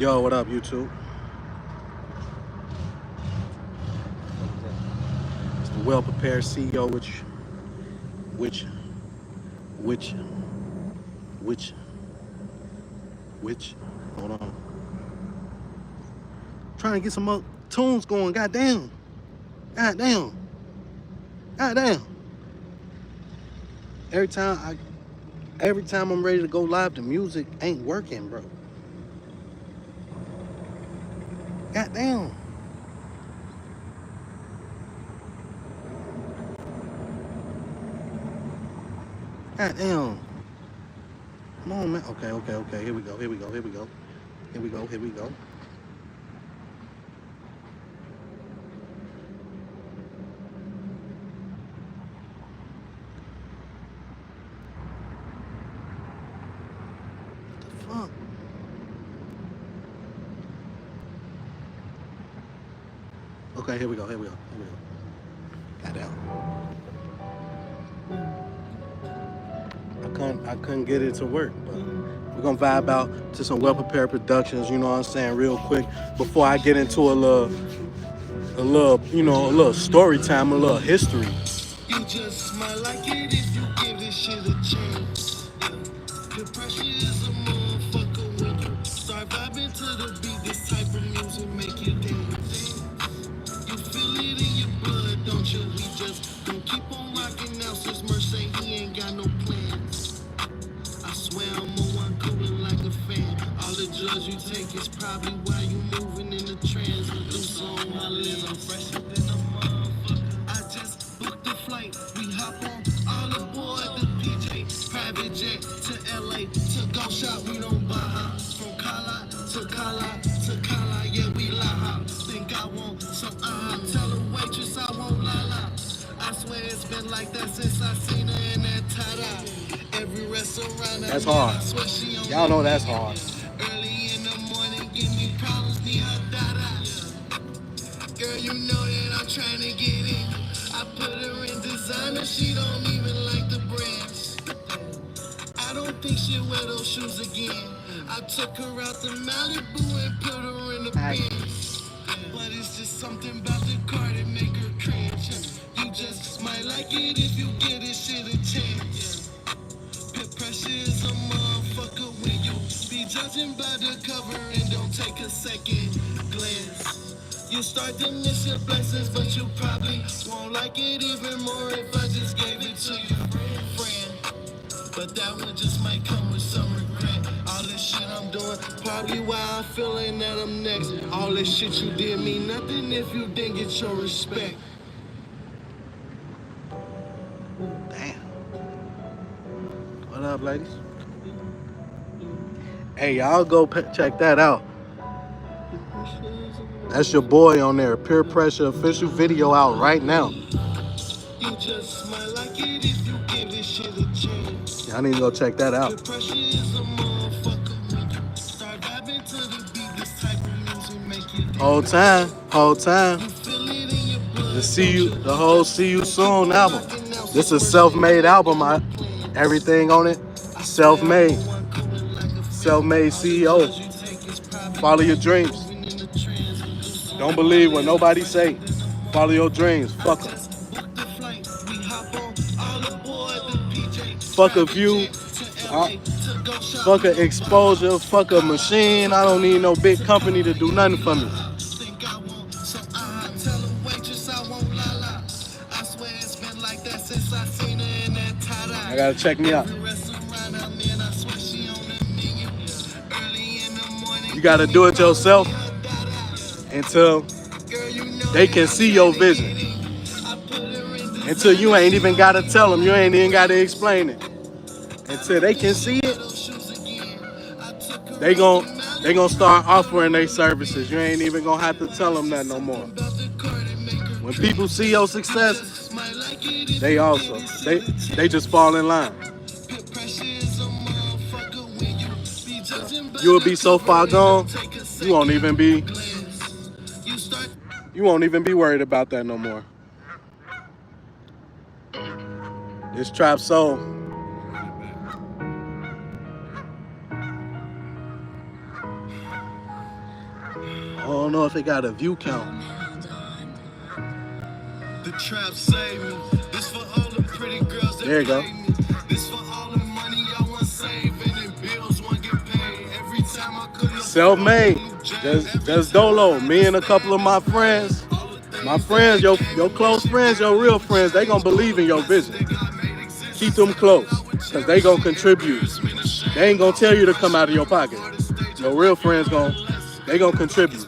Yo, what up, YouTube? It's the well prepared CEO, which, which, which, which. Hold on. Trying to get some more tunes going. Goddamn. Goddamn. Goddamn. Every time I, every time I'm ready to go live, the music ain't working, bro. Goddamn. Goddamn. Come on, man. Okay. Here we go. Here we go. Fuck. Okay, here we go. Goddamn. I couldn't get it to work, but we're gonna vibe out to some well prepared productions, you know what I'm saying, real quick before I get into a little story time, a little history. You just might like it if you give this shit a chance. The pressure is a motherfucker when you start vibing to the beat. This type of music make you dance. You feel it in your blood, don't you? We just gon' keep on rocking now since Merc say he ain't got no plans. I swear I'm on one cooling like a fan. All the drugs you take is probably why you moving in the trans. With them song I live, I'm fresher than a motherfucker. I just booked the flight, we hop on all aboard the PJ. Private jet to LA, to go shop, we don't buy hop. From Kala to Kala to Kala, yeah, we lie hop. Think I want some tell the waitress I won't la la. I swear it's been like that since I seen her in that tie-dye. Every restaurant that's hard. Y'all know that's hard. Early in the morning, give me problems, need her dada. Girl, you know that I'm trying to get in. I put her in designer, she don't even like the brands. I don't think she'll wear those shoes again. I took her out to Malibu and put her in the Benz. But it's just something about the car that make her cringe. You just might like it if you give this shit a chance. Peer pressure is a motherfucker when you be judging by the cover and don't take a second glance. You start to miss your blessings, but you probably won't like it even more if I just gave it to your friend. But that one just might come with some regret. All this shit I'm doing, probably why I'm feeling that I'm next. All this shit you did mean nothing if you didn't get your respect. Damn. What up, ladies? Hey, y'all go check that out. That's your boy on there. Peer Pressure official video out right now. You just might like it if you give this shit a chance. Y'all need to go check that out. Whole time. The whole See You Soon album. This is a self-made album. Everything on it, self-made. Self-made CEO. Follow your dreams. Don't believe what nobody say. Follow your dreams. Fuck them. Fuck a view. Fuck a exposure. Fuck a machine. I don't need no big company to do nothing for me. I gotta check me out. You gotta do it yourself until they can see your vision. Until you ain't even gotta tell them, you ain't even gotta explain it. Until they can see it, they gon' start offering their services. You ain't even gonna have to tell them that no more. When people see your success, they just fall in line. You'll be so far gone, you won't even be worried about that no more. This Trap Soul. I don't know if it got a view count. The trap saved me. This for all the pretty girls that There you go. play me. This for all the money I want saving and bills want get paid. Every time I could have Self-made. Just Dolo. Me and a couple of my friends. My friends, your close friends, your real friends, they gonna believe in your vision. Keep them close, cause they gonna contribute. They ain't gonna tell you to come out of your pocket. Your real friends they gonna contribute.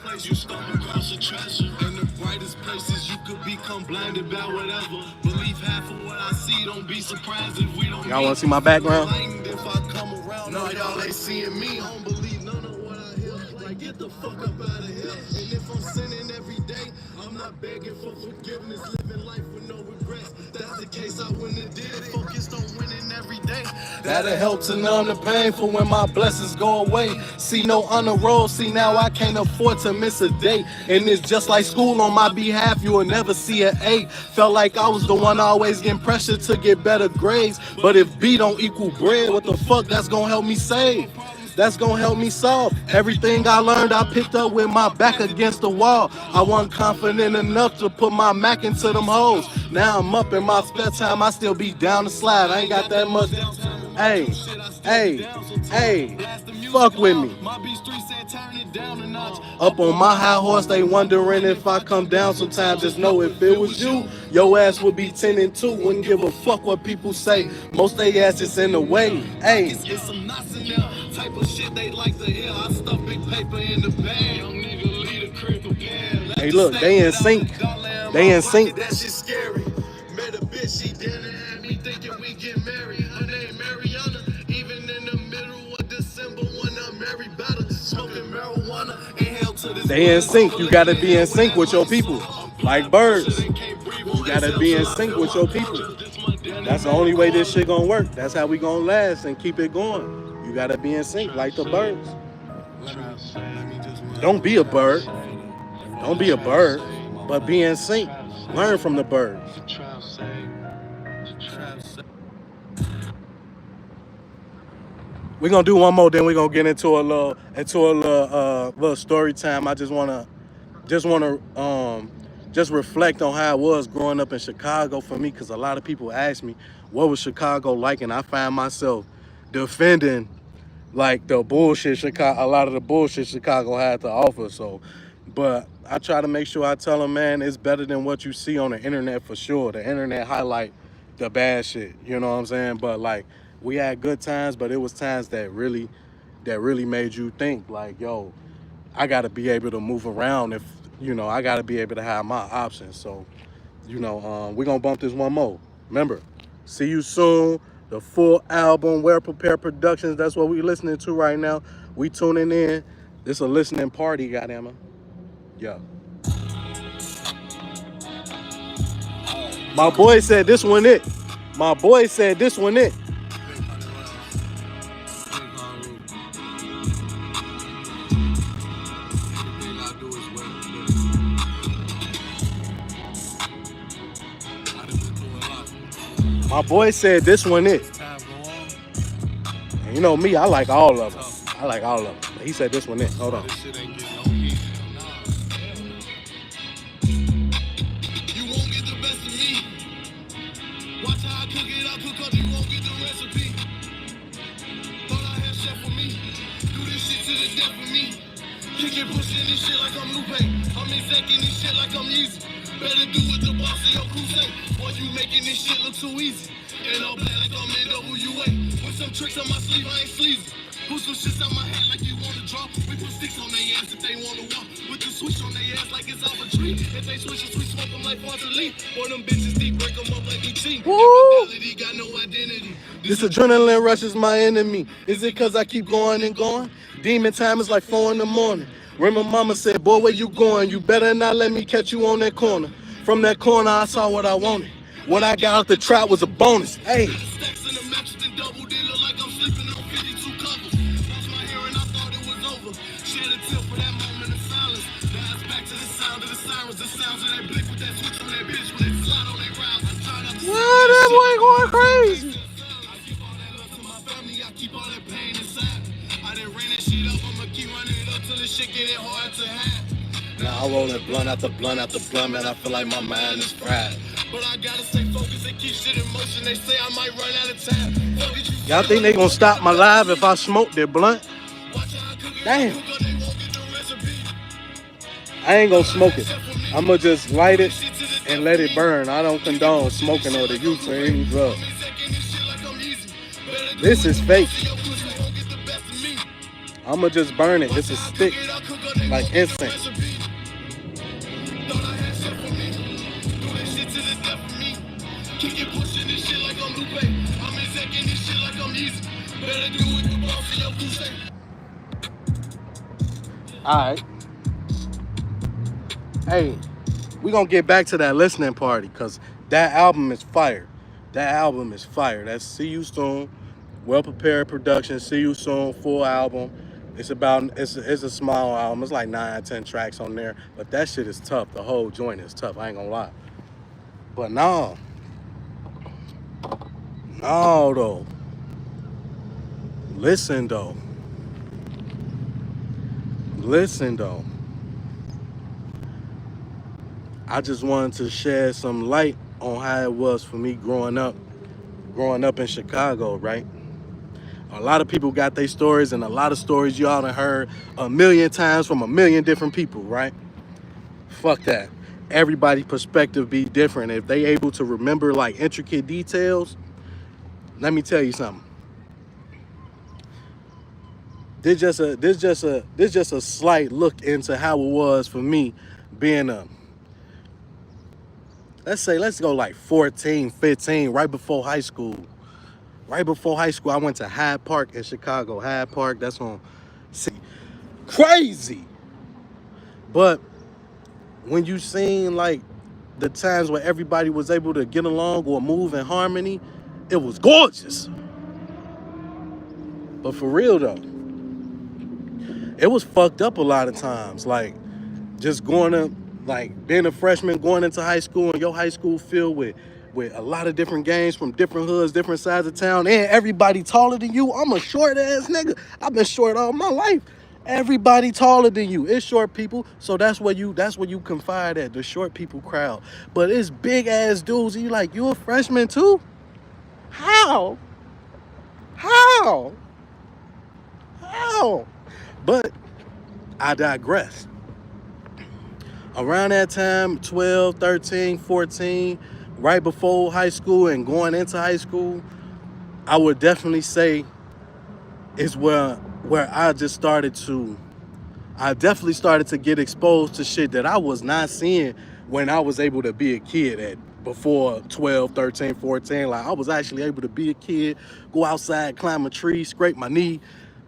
Y'all wanna see my background? No, y'all ain't seeing me. I don't believe none of what I hear. Like, get the fuck up out of here. And if I'm sinning every day, I'm not begging for forgiveness. Living life with no regrets. That's the case, I wouldn't have did it. Focused on winning every day. That'll help to numb the pain for when my blessings go away. See no on the road, see now I can't afford to miss a day. And it's just like school on my behalf, you will never see an A. Felt like I was the one always getting pressure to get better grades. But if B don't equal bread, what the fuck that's gonna help me save? That's gonna help me solve everything I learned. I picked up with my back against the wall. I wasn't confident enough to put my Mac into them hoes. Now I'm up in my spare time. I still be down the slide. I ain't got that much. Hey, hey, hey, fuck with me. Up on my high horse, they wondering if I come down sometimes. Just know if it was you, your ass would be 10 and 2. Wouldn't give a fuck what people say. Most they ass is in the way. Hey. Type of shit they like to hear. I stuff big paper in the bag. Young nigga lead a crib again. Hey, look, they in sync. They in sync. That shit scary. Met a bitch, she didn't have me thinking we get married. Her name Mariana. Even in the middle of December when I'm married, better smoking marijuana. Inhale to this. They in sync. You gotta be in sync with your people. Like birds. You gotta be in sync with your people. That's the only way this shit gonna work. That's how we gonna last and keep it going. You gotta be in sync like the birds. Don't be a bird. Don't be a bird, but be in sync. Learn from the birds. We're gonna do one more, then we're gonna get into a little story time. I just wanna just reflect on how it was growing up in Chicago for me, because a lot of people ask me what was Chicago like, and I find myself defending like the bullshit Chicago, a lot of the bullshit Chicago had to offer. So, but I try to make sure I tell them, man, it's better than what you see on the internet for sure. The internet highlight the bad shit, you know what I'm saying? But like, we had good times, but it was times that really made you think like, yo, I gotta be able to move around. If I gotta be able to have my options. So, we're gonna bump this one more. Remember, see you soon. The full album, Well Prepared Productions. That's what we listening to right now. We tuning in. This a listening party, goddamn it. Yeah. My boy said this one it. My boy said this one it. My boy said this one it. And you know me, I like all of them. I like all of them. But he said this one it. Hold on. Pushing this shit like I'm Lupe. I'm executing this shit like I'm easy. Better do what the boss of your crew say. Boy, you making this shit look too easy. And all black like I'm NWA. With some tricks on my sleeve, I ain't sleazy. Put some shit on my hat like you wanna drop. We put sticks on their ass if they wanna walk. With the switch on their ass like it's off a tree. If they switch, we smoke them like Walter Lee. Boy, them bitches deep, break them up like we cheat. Got no identity. This adrenaline rush is my enemy. Is it cause I keep going and going? Demon time is like 4 in the morning. Remember mama said, boy, where you going? You better not let me catch you on that corner. From that corner, I saw what I wanted. What I got out the trap was a bonus. Hey. What? That boy going crazy. shit getting hard to have. Now I roll it blunt after blunt after blunt, man. I feel like my mind is fried. But I gotta stay focused and keep shit in motion. They say I might run out of time. Fuck it, you Y'all think they gonna stop my live if I smoke their blunt? watch how I cook it. Damn. Cook up, they won't get the recipe. I ain't gonna smoke it. I'm gonna just light it and let it burn. I don't condone smoking or the use of any drug. This is fake. I'm gonna just burn it. It's a stick, like incense. Alright. Hey, we gonna get back to that listening party because that album is fire. That album is fire. That's See You Soon, Well Prepared Production, See You Soon, full album. It's a small album. It's like 9 or 10 tracks on there. But that shit is tough. The whole joint is tough. I ain't gonna lie. But no. No though. Listen though. Listen though. I just wanted to shed some light on how it was for me growing up in Chicago, right? A lot of people got their stories, and a lot of stories y'all done heard a million times from a million different people, right? Fuck that. Everybody's perspective be different. If they able to remember like intricate details, let me tell you something. This just a slight look into how it was for me being let's go like 14, 15, right before high school. Right before high school, I went to Hyde Park in Chicago. Hyde Park, that's on crazy. But when you seen like the times where everybody was able to get along or move in harmony, it was gorgeous. But for real though, it was fucked up a lot of times. Like just being a freshman going into high school, and your high school filled with a lot of different gangs from different hoods, different sides of town, and everybody taller than you. I'm a short ass nigga. I've been short all my life. Everybody taller than you. It's short people, so that's where you confide at, the short people crowd. But it's big ass dudes, and you like, you a freshman too? How? But I digress. Around that time, 12, 13, 14, right before high school and going into high school, I would definitely say is where I definitely started to get exposed to shit that I was not seeing when I was able to be a kid at before 12, 13, 14. Like I was actually able to be a kid, go outside, climb a tree, scrape my knee,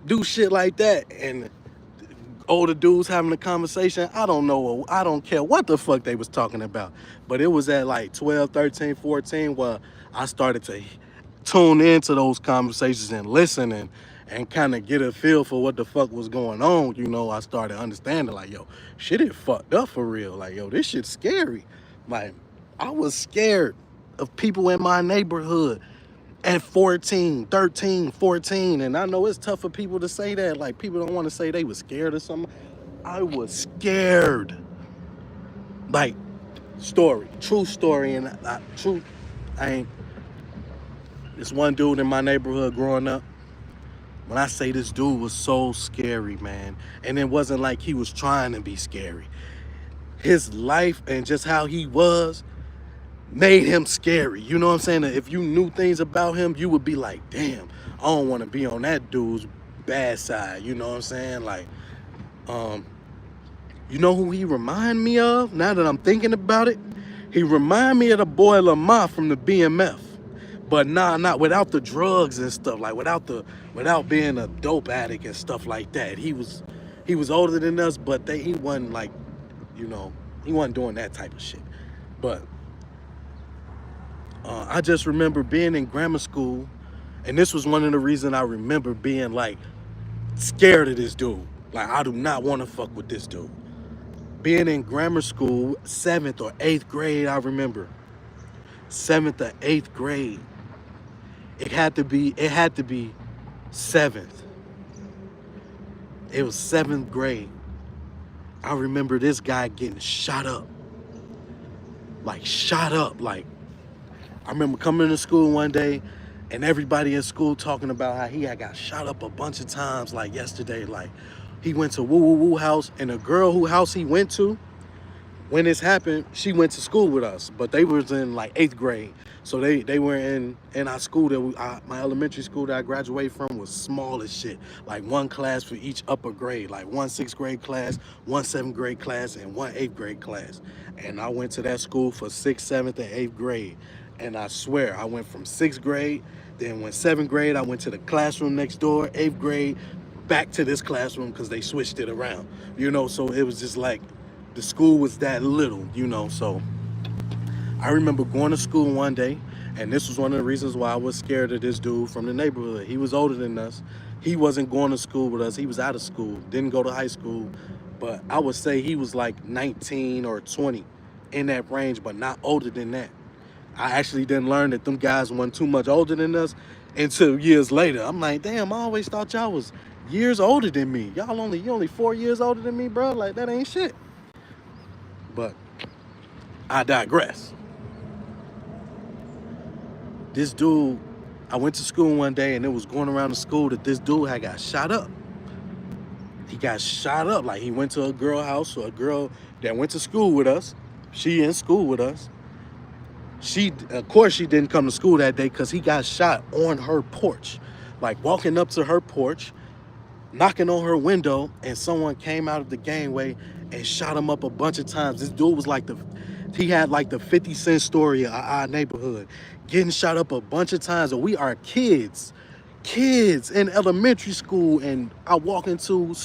do shit like that. And older dudes having a conversation, I don't care what the fuck they was talking about. But it was at like 12, 13, 14 where I started to tune into those conversations and listen and kind of get a feel for what the fuck was going on. You know, I started understanding like, yo, shit is fucked up for real. Like, yo, this shit's scary. Like, I was scared of people in my neighborhood at 14, 13, 14. And I know it's tough for people to say that. Like, people don't want to say they was scared or something. I was scared. Like, true story. And this one dude in my neighborhood growing up, when I say this dude was so scary, man. And it wasn't like he was trying to be scary. His life and just how he was made him scary. You know what I'm saying? If you knew things about him, you would be like, damn, I don't want to be on that dude's bad side. You know what I'm saying? Like, you know who he remind me of? Now that I'm thinking about it, he remind me of the boy Lamar from the BMF. But not without the drugs and stuff, like without being a dope addict and stuff like that. He was older than us, but he wasn't like, you know, he wasn't doing that type of shit. But I just remember being in grammar school, and this was one of the reasons I remember being like scared of this dude. Like, I do not want to fuck with this dude. Being in grammar school, 7th or 8th grade, I remember. 7th or 8th grade. It had to be 7th. It was 7th grade. I remember this guy getting shot up. Like shot up. Like I remember coming to school one day and everybody in school talking about how he had got shot up a bunch of times like yesterday. Like he went to woo woo woo house and the girl who house he went to, when this happened, she went to school with us, but they was in like 8th grade. So they were in our school that my elementary school that I graduated from was small as shit. Like one class for each upper grade, like one 6th grade class, one 7th grade class, and one 8th grade class. And I went to that school for 6th, 7th, and 8th grade. And I swear, I went from 6th grade, then when 7th grade, I went to the classroom next door, 8th grade, back to this classroom because they switched it around. So it was just like the school was that little. So I remember going to school one day, and this was one of the reasons why I was scared of this dude from the neighborhood. He was older than us. He wasn't going to school with us. He was out of school, didn't go to high school. But I would say he was like 19 or 20 in that range, but not older than that. I actually didn't learn that them guys weren't too much older than us until years later. I'm like, damn, I always thought y'all was years older than me. You only 4 years older than me, bro. Like, that ain't shit. But I digress. This dude, I went to school one day and it was going around the school that this dude had got shot up. He got shot up. Like he went to a girl house, or a girl that went to school with us. She in school with us. Of course, she didn't come to school that day because he got shot on her porch. Like walking up to her porch, knocking on her window, and someone came out of the gangway and shot him up a bunch of times. This dude was like he had like the 50 Cent story of our neighborhood, getting shot up a bunch of times. And we are kids in elementary school, and I walk into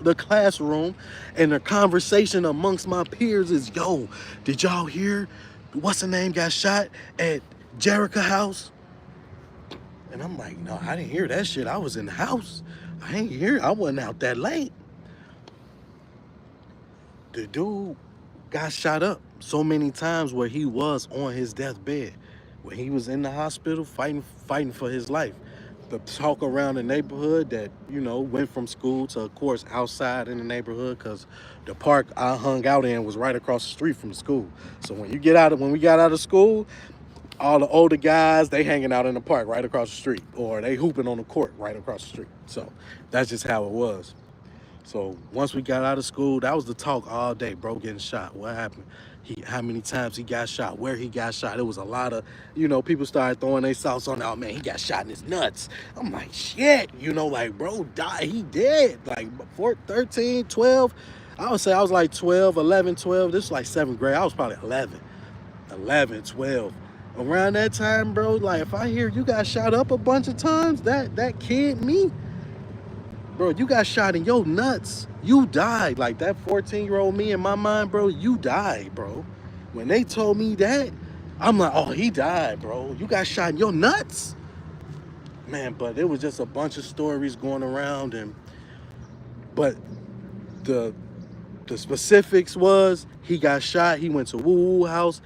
the classroom and the conversation amongst my peers is, yo, did y'all hear what's the name got shot at Jerica house? And I'm like, no, I didn't hear that shit. I was in the house. I wasn't out that late. The dude got shot up so many times where he was on his deathbed, where he was in the hospital fighting for his life. The talk around the neighborhood that, went from school to, of course, outside in the neighborhood, because the park I hung out in was right across the street from school. So when we got out of school, all the older guys, they hanging out in the park right across the street, or they hooping on the court right across the street. So that's just how it was. So once we got out of school, that was the talk all day, bro, getting shot. What happened? How many times he got shot, where he got shot. It was a lot of, people started throwing their sauce on, oh man, he got shot in his nuts. I'm like, shit, like, bro, died, he dead. Like 13, 12, I would say I was like 12, 11, 12. This was like 7th grade. I was probably 11, 12. Around that time, bro, like if I hear you got shot up a bunch of times, that kid, me, bro, you got shot in your nuts. You died. Like that 14-year-old me in my mind, bro, you died, bro. When they told me that, I'm like, oh, he died, bro. You got shot in your nuts? Man, but it was just a bunch of stories going around, but the specifics was he got shot, he went to Woo Woo house,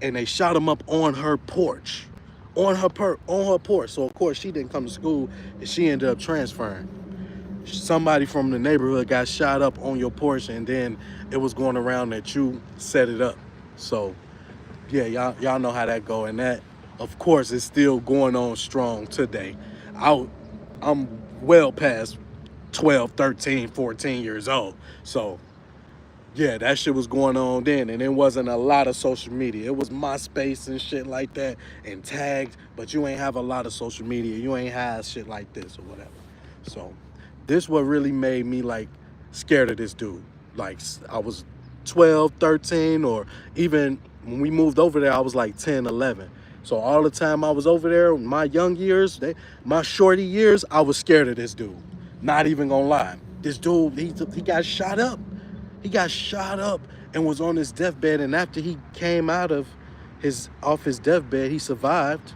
and they shot him up on her porch. On her porch. So of course she didn't come to school and she ended up transferring. Somebody from the neighborhood got shot up on your porch, and then it was going around that you set it up. So yeah, y'all know how that go, and that of course is still going on strong today. I'm well past 12, 13, 14 years old. So yeah, that shit was going on then, and it wasn't a lot of social media. It was MySpace and shit like that, and tagged, but you ain't have a lot of social media. You ain't have shit like this or whatever. So this what really made me like scared of this dude. Like I was 12, 13, or even when we moved over there, I was like 10, 11. So all the time I was over there, my young years, my shorty years, I was scared of this dude. Not even gonna lie. This dude, he got shot up. He got shot up and was on his deathbed, and after he came off his deathbed, he survived.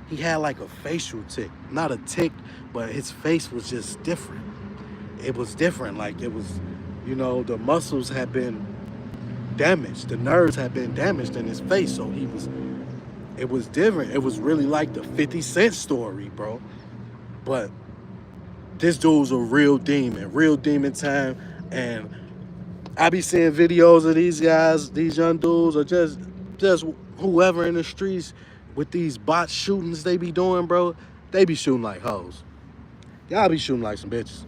He had like a facial tick. Not a tick, but his face was just different. It was different. Like it was, the muscles had been damaged. The nerves had been damaged in his face. So it was different. It was really like the 50 Cent story, bro. But this dude's a real demon time. And I be seeing videos of these guys, these young dudes, or just whoever in the streets with these bot shootings they be doing, bro. They be shooting like hoes. Y'all be shooting like some bitches.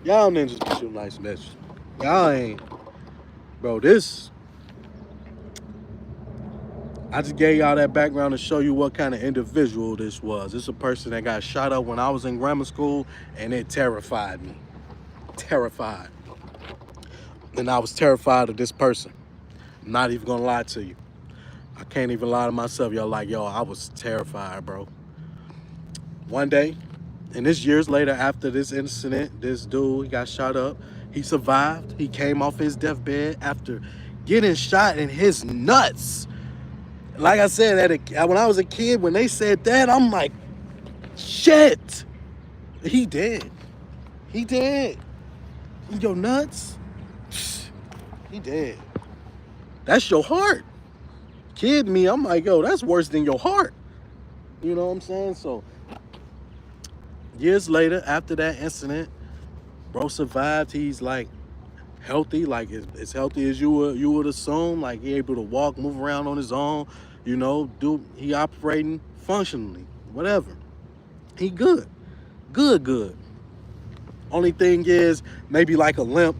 Y'all ninjas be shooting like some bitches. Y'all ain't, bro. This, I just gave y'all that background to show you what kind of individual this was. This is a person that got shot up when I was in grammar school, and it terrified me. Terrified. And I was terrified of this person. I'm not even gonna lie to you. I can't even lie to myself. Y'all like, yo, I was terrified, bro. One day, and this years later after this incident, this dude, he got shot up. He survived. He came off his deathbed after getting shot in his nuts. Like I said, when I was a kid, when they said that, I'm like, shit. He dead. He dead. In your nuts? He dead. That's your heart. Kid me, I'm like, yo, that's worse than your heart. You know what I'm saying? So, years later, after that incident, bro survived. He's like healthy, like as healthy as you would assume. Like he able to walk, move around on his own. You know, he operating functionally, whatever. He good. Only thing is maybe like a limp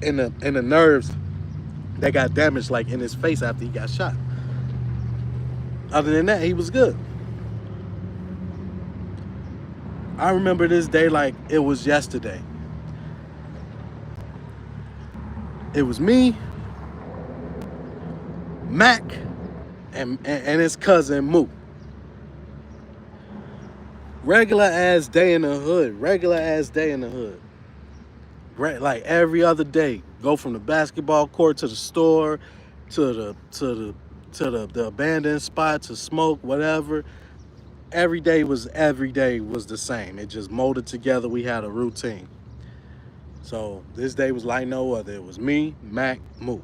in the nerves that got damaged, like in his face after he got shot. Other than that, he was good. I remember this day like it was yesterday. It was me, Mac, and his cousin Mook. Regular ass day in the hood. Like every other day, go from the basketball court to the store, to the abandoned spot to smoke, whatever. Every day was the same. It just molded together. We had a routine. So this day was like no other. It was me, Mac, Mook.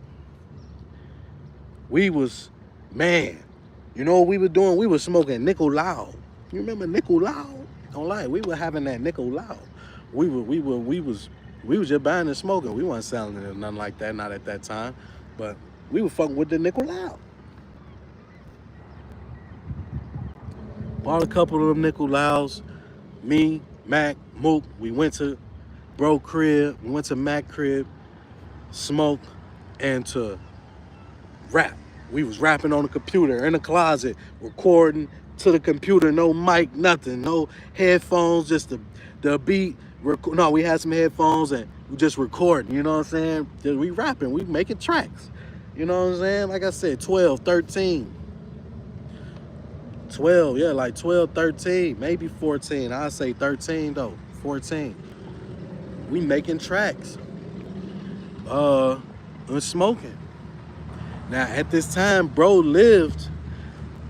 We was, man, you know what we were doing? We were smoking Nickel Loud. You remember Nickel Loud? Don't lie, we were having that Nickel Loud. We was just buying and smoking. We wasn't selling it or nothing like that, not at that time. But we were fucking with the Nickel Loud. Bought a couple of them Nickel Louds. Me, Mac, Mook, we went to bro crib, we went to Mac crib, smoked, and to rap. We was rapping on the computer in the closet, recording to the computer, no mic, nothing, no headphones, just the beat. No, we had some headphones and we just recording, you know what I'm saying? We rapping, we making tracks. You know what I'm saying? Like I said, 12, 13. 12, yeah, like 12, 13, maybe 14. I say 13 though, 14. We making tracks. And smoking. Now at this time, bro lived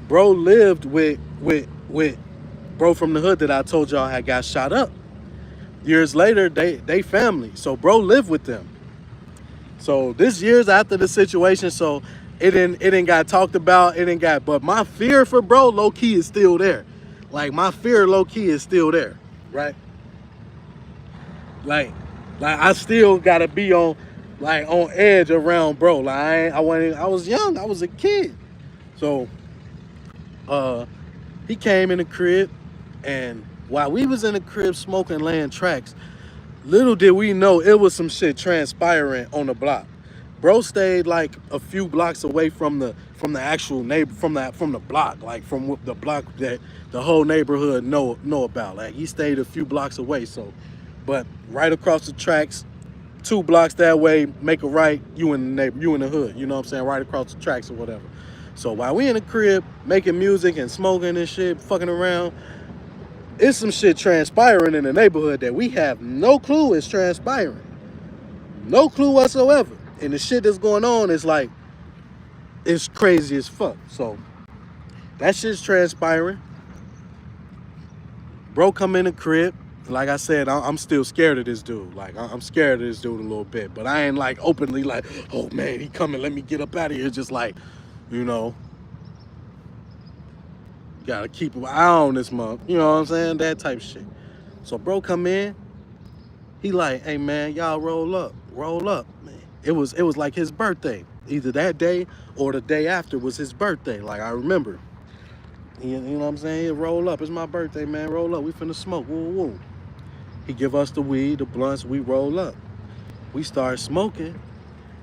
with bro from the hood that I told y'all had got shot up. Years later, they family. So bro lived with them. So this years after the situation, so it didn't got talked about, but my fear for bro low key is still there. Like my fear low key is still there, right? Like I still gotta be on edge around bro. Like I was young, I was a kid. So he came in the crib, and while we was in the crib smoking, laying tracks, little did we know it was some shit transpiring on the block. Bro stayed like a few blocks away from the actual neighbor, from the block, like from the block that the whole neighborhood know about. Like he stayed a few blocks away. So, but right across the tracks, 2 blocks that way, make a right, you in the hood. You know what I'm saying? Right across the tracks or whatever. So while we in the crib making music and smoking and shit, fucking around, it's some shit transpiring in the neighborhood that we have no clue is transpiring. No clue whatsoever. And the shit that's going on is like, it's crazy as fuck. So that shit's transpiring. Bro come in the crib. Like I said, I'm still scared of this dude. Like I'm scared of this dude a little bit, but I ain't like openly like, oh man, he coming, let me get up out of here. Just like, you know, gotta keep an eye on this month. You know what I'm saying? That type of shit. So bro come in. He like, hey man, y'all roll up, man. It was like his birthday. Either that day or the day after was his birthday. Like I remember. You know what I'm saying? He roll up. It's my birthday, man. Roll up. We finna smoke. Woo woo. He give us the weed, the blunts. We roll up. We start smoking,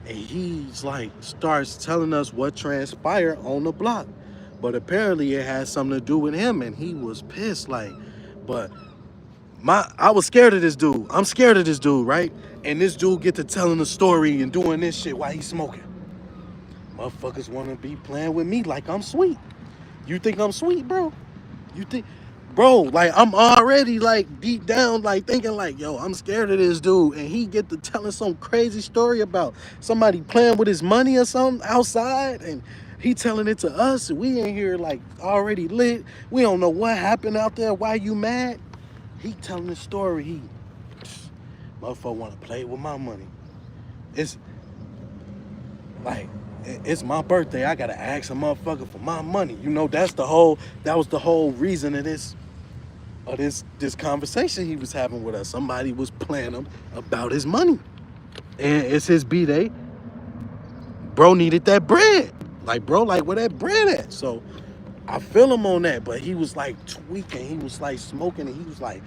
and he's like starts telling us what transpired on the block. But apparently it had something to do with him, and he was pissed. Like, but I was scared of this dude. I'm scared of this dude, right? And this dude get to telling the story and doing this shit while he's smoking. Motherfuckers want to be playing with me like I'm sweet. You think I'm sweet, bro? You think, bro? Like I'm already like deep down, like thinking like, yo, I'm scared of this dude, and he get to telling some crazy story about somebody playing with his money or something outside, and he telling it to us. We in here like already lit. We don't know what happened out there. Why you mad? He telling the story. He, motherfucker, want to play with my money. It's like it's my birthday. I gotta ask a motherfucker for my money. You know, that was the whole reason of this conversation he was having with us. Somebody was playing him about his money. And it's his B-Day. Bro needed that bread. Like, bro, like where that bread at? So I feel him on that, but he was like tweaking. He was like smoking, and he was like,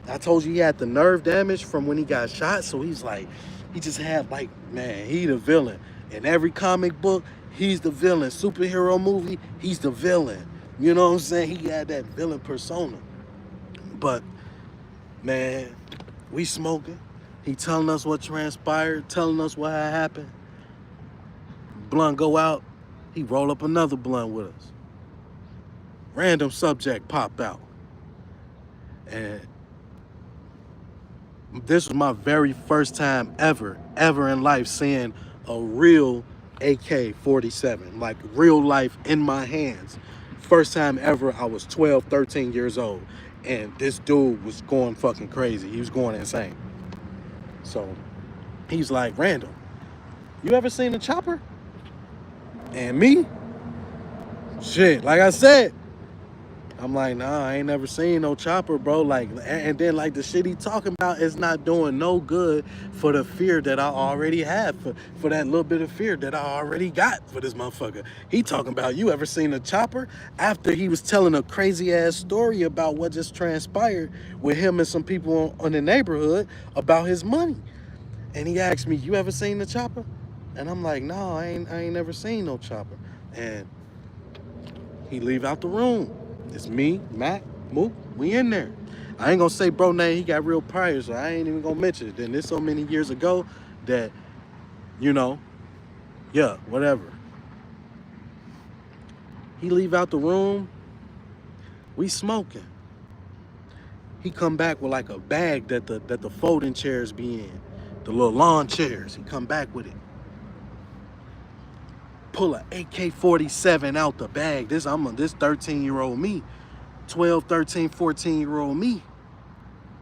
I told you he had the nerve damage from when he got shot. So he's like, he just had like, man, he the villain. In every comic book, he's the villain. Superhero movie, he's the villain. You know what I'm saying? He had that villain persona. But, man, we smoking. He telling us what transpired, telling us what had happened. Blunt go out, he roll up another blunt with us. Random subject pop out. And this was my very first time ever in life seeing a real AK-47, like real life in my hands. First time ever. I was 12, 13 years old, and this dude was going fucking crazy. He was going insane. So he's like, Randall, you ever seen a chopper? And me? Shit, like I said, I'm like, nah, I ain't never seen no chopper, bro. Like, and then like the shit he talking about is not doing no good for the fear that I already have, for that little bit of fear that I already got for this motherfucker. He talking about, you ever seen a chopper? After he was telling a crazy ass story about what just transpired with him and some people in the neighborhood about his money. And he asked me, you ever seen the chopper? And I'm like, no, I ain't never seen no chopper. And he leave out the room. It's me, Matt, Mook, we in there. I ain't gonna say bro name, he got real prior, so I ain't even gonna mention it. Then this so many years ago that, you know, yeah, whatever. He leave out the room, we smoking. He come back with like a bag that the folding chairs be in, the little lawn chairs. He come back with it. Pull a AK-47 out the bag. This 13-year-old me, 12, 13, 14-year-old me.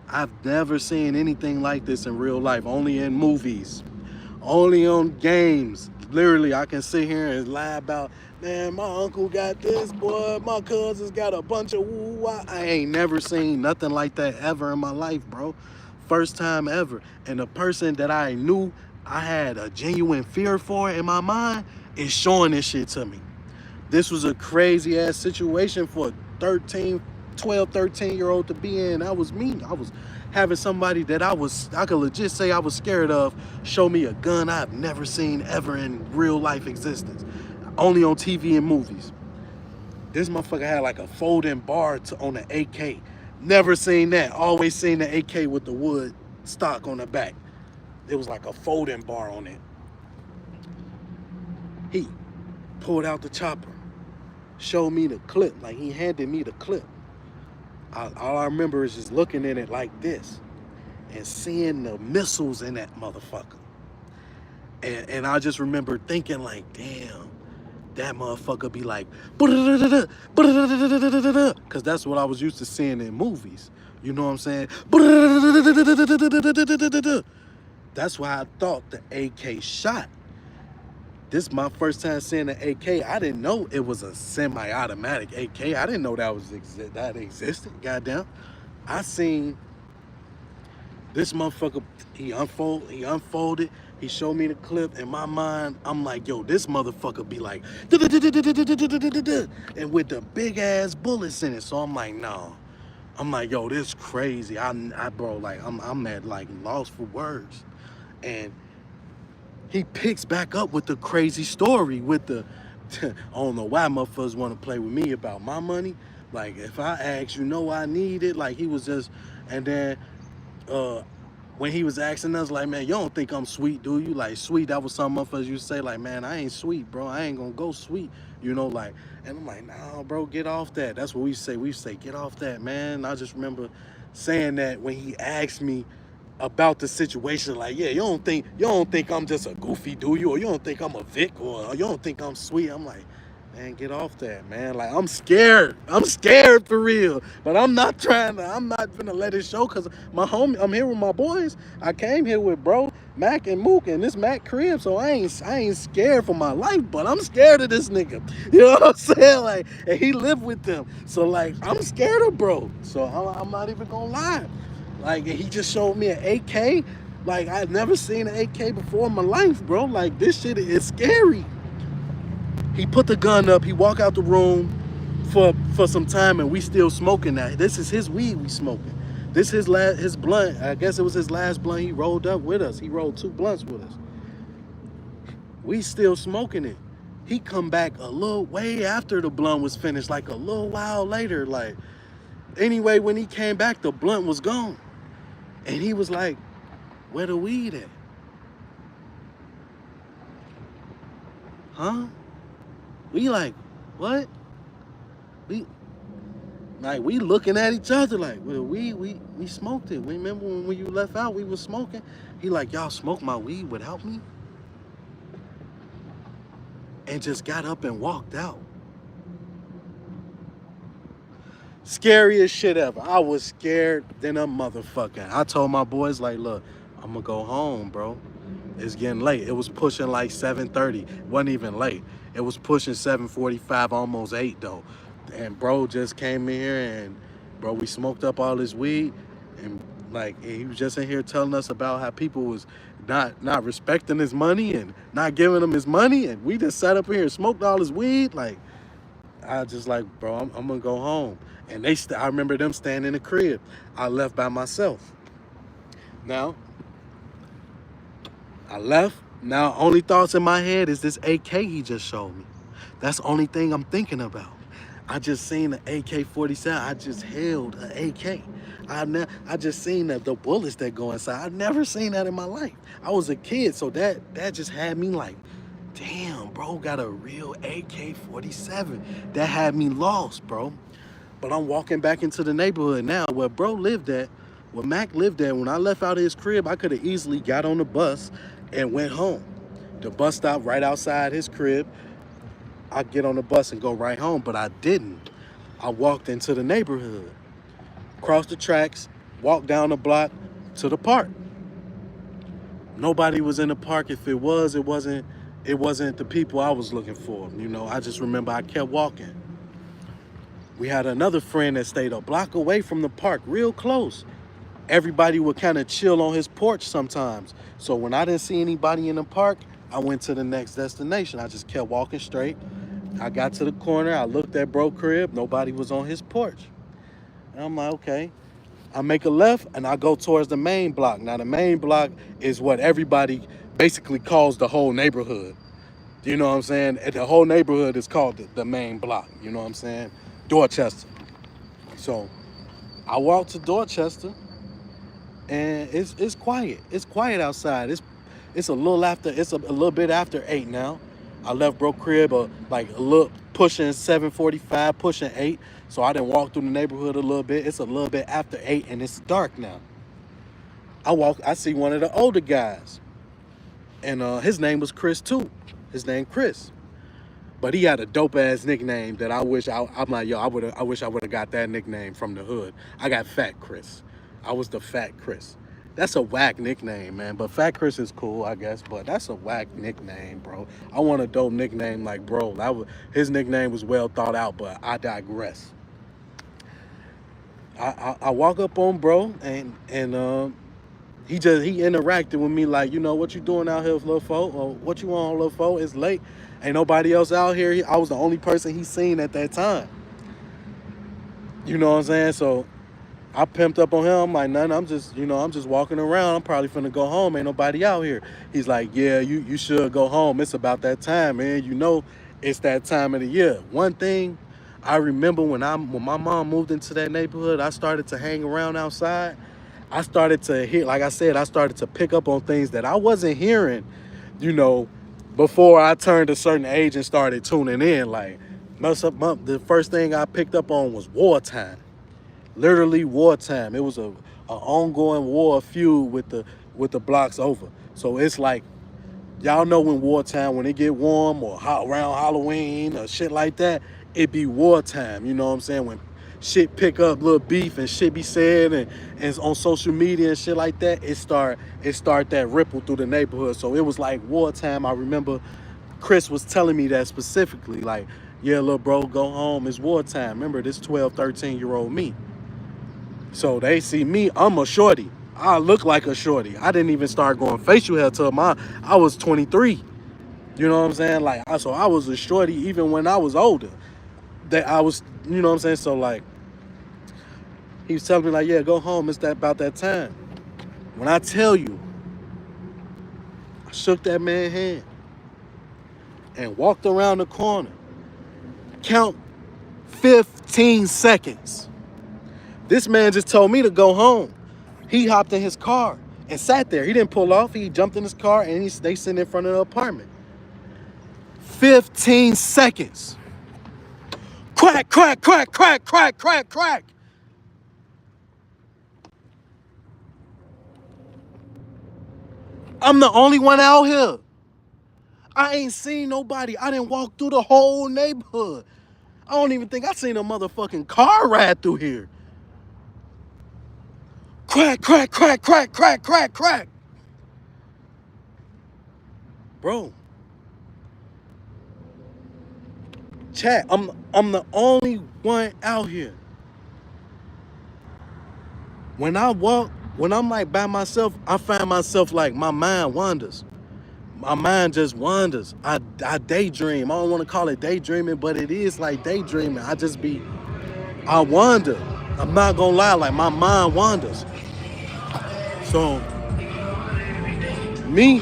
I've never seen anything like this in real life, only in movies, only on games. Literally, I can sit here and lie about, man, my uncle got this, boy, my cousins got a bunch of woo-wah. I ain't never seen nothing like that ever in my life, bro. First time ever. And the person that I knew I had a genuine fear for in my mind is showing this shit to me. This was a crazy ass situation for a 13-year-old to be in. That was me. I was having somebody that I could legit say I was scared of show me a gun I've never seen ever in real life existence. Only on TV and movies. This motherfucker had like a folding bar on the AK. Never seen that. Always seen the AK with the wood stock on the back. It was like a folding bar on it. He pulled out the chopper, showed me the clip, like he handed me the clip. All I remember is just looking at it like this and seeing the missiles in that motherfucker. And I just remember thinking like, damn, that motherfucker be like, because that's what I was used to seeing in movies. You know what I'm saying? That's why I thought the AK shot. This is my first time seeing an AK. I didn't know it was a semi-automatic AK. I didn't know that existed. Goddamn. I seen This motherfucker, he unfolded. He showed me the clip. In my mind, I'm like, yo, this motherfucker be like, and with the big ass bullets in it. So I'm like, no. I'm like, yo, this crazy. Bro, like, I'm at like lost for words. And he picks back up with the crazy story with the, I don't know why motherfuckers want to play with me about my money. Like, if I ask, you know, I need it. Like, he was just, and then uh when he was asking us, like, man, you don't think I'm sweet, do you? Like, sweet, that was some motherfuckers you say, like, man, I ain't sweet, bro. I ain't gonna go sweet, you know, like, and I'm like, nah, bro, get off that. That's what we say. We say, get off that, man. I just remember saying that when he asked me about the situation, like, yeah, you don't think I'm just a goofy, do you? Or you don't think I'm a Vic, or you don't think I'm sweet. I'm like, man, get off that, man. Like, I'm scared. I'm scared for real. But I'm not gonna let it show, because I'm here with my boys. I came here with bro, Mac and Mook, and this Mac crib, so I ain't scared for my life, but I'm scared of this nigga. You know what I'm saying? Like, and he lived with them. So, like, I'm scared of bro. So I'm not even gonna lie. Like, he just showed me an AK. Like, I've never seen an AK before in my life, bro. Like, this shit is scary. He put the gun up. He walked out the room for some time, and we still smoking that. This is his weed we smoking. This his blunt. I guess it was his last blunt he rolled up with us. He rolled 2 blunts with us. We still smoking it. He come back a little way after the blunt was finished, like a little while later. Like, anyway, when he came back, the blunt was gone. And he was like, where the weed at? Huh? We like, what? We looking at each other like, well, we smoked it. Remember when you left out, we was smoking? He like, y'all smoke my weed without me? And just got up and walked out. Scariest shit ever. I was scared than a motherfucker. I told my boys, like, look, I'm gonna go home, bro. It's getting late. It was pushing like 7:30. It wasn't even late. It was pushing 7:45, almost 8 though. And bro just came in here, and bro, we smoked up all this weed, and like, he was just in here telling us about how people was not respecting his money and not giving him his money, and we just sat up here and smoked all his weed. Like, I just like, bro, I'm gonna go home. And I remember them staying in the crib. I left by myself. Now, I left. Now, only thoughts in my head is this AK he just showed me. That's the only thing I'm thinking about. I just seen an AK-47. I just held an AK. I just seen the bullets that go inside. I've never seen that in my life. I was a kid, so that just had me like, damn, bro, got a real AK-47. That had me lost, bro. But I'm walking back into the neighborhood now where bro lived at, where Mac lived at. When I left out of his crib, I could have easily got on the bus and went home. The bus stop right outside his crib. I get on the bus and go right home, but I didn't. I walked into the neighborhood, crossed the tracks, walked down the block to the park. Nobody was in the park. If it was, it wasn't the people I was looking for. You know, I just remember I kept walking. We had another friend that stayed a block away from the park, real close. Everybody would kind of chill on his porch sometimes. So when I didn't see anybody in the park, I went to the next destination. I just kept walking straight. I got to the corner. I looked at bro crib. Nobody was on his porch. And I'm like, okay. I make a left and I go towards the main block. Now, the main block is what everybody basically calls the whole neighborhood. You know what I'm saying? The whole neighborhood is called the main block. You know what I'm saying? Dorchester. So I walked to Dorchester, and it's quiet. It's quiet outside. It's a little bit after 8 now. I left bro crib like a little pushing 7:45, pushing 8. So I didn't walk through the neighborhood a little bit. It's a little bit after 8, and it's dark now. I see one of the older guys, and his name was Chris too. His name Chris. But he had a dope ass nickname that I'm like, yo, I wish I would have got that nickname from the hood. I got Fat Chris. I was the Fat Chris. That's a whack nickname, man. But Fat Chris is cool, I guess. But that's a whack nickname, bro. I want a dope nickname like bro. His nickname was well thought out, but I digress. I walk up on bro, and He interacted with me like, you know, what you doing out here, little folk, or what you on, little folk? It's late. Ain't nobody else out here. I was the only person he seen at that time. You know what I'm saying? So I pimped up on him. I'm like, nothing. I'm just walking around. I'm probably finna go home. Ain't nobody out here. He's like, yeah, you should go home. It's about that time, man. You know, it's that time of the year. One thing I remember when my mom moved into that neighborhood, I started to hang around outside. I started to hear, like I said, I started to pick up on things that I wasn't hearing, you know, before I turned a certain age and started tuning in. Like, the first thing I picked up on was wartime. Literally wartime. It was a ongoing war feud with the blocks over. So it's like, y'all know when wartime, when it get warm or around Halloween or shit like that, it be wartime. You know what I'm saying? When shit pick up, little beef and shit be said and it's on social media and shit like that, it start that ripple through the neighborhood. So it was like wartime. I remember Chris was telling me that specifically, like, yeah, little bro, go home. It's wartime. Remember, this 12, 13-year-old me. So they see me, I'm a shorty. I look like a shorty. I didn't even start going facial hair till I was 23. You know what I'm saying? Like, so I was a shorty even when I was older. That I was, you know what I'm saying? So like, he was telling me like, yeah, go home. It's about that time. When I tell you, I shook that man's hand and walked around the corner. Count 15 seconds. This man just told me to go home. He hopped in his car and sat there. He didn't pull off. He jumped in his car and they sitting in front of the apartment. 15 seconds. Crack, crack, crack, crack, crack, crack, crack. I'm the only one out here. I ain't seen nobody. I didn't walk through the whole neighborhood. I don't even think I seen a motherfucking car ride through here. Crack, crack, crack, crack, crack, crack, crack. Bro. Chat, I'm the only one out here. When I'm like by myself, I find myself like my mind wanders. My mind just wanders. I daydream. I don't want to call it daydreaming, but it is like daydreaming. I wander. I'm not gonna lie, like my mind wanders. So me,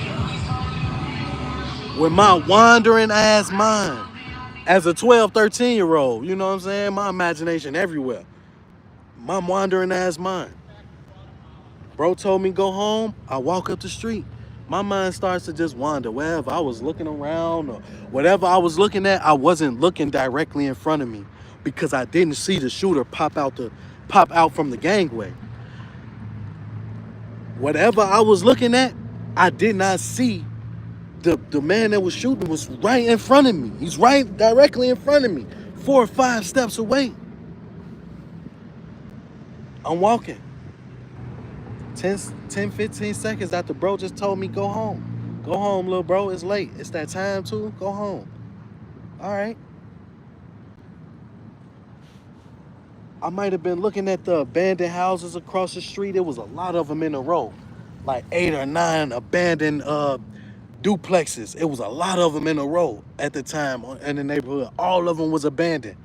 with my wandering ass mind, as a 12, 13-year-old, you know what I'm saying? My imagination everywhere. My wandering ass mind. Bro told me go home. I walk up the street. My mind starts to just wander. Wherever I was looking around or whatever I was looking at, I wasn't looking directly in front of me because I didn't see the shooter pop out from the gangway. Whatever I was looking at, I did not see the man that was shooting was right in front of me. He's right directly in front of me, 4 or 5 steps away. I'm walking. 10, 15 seconds after bro just told me go home. Go home, little bro. It's late. It's that time too. Go home. All right. I might have been looking at the abandoned houses across the street. It was a lot of them in a row. Like 8 or 9 abandoned duplexes. It was a lot of them in a row at the time in the neighborhood. All of them was abandoned.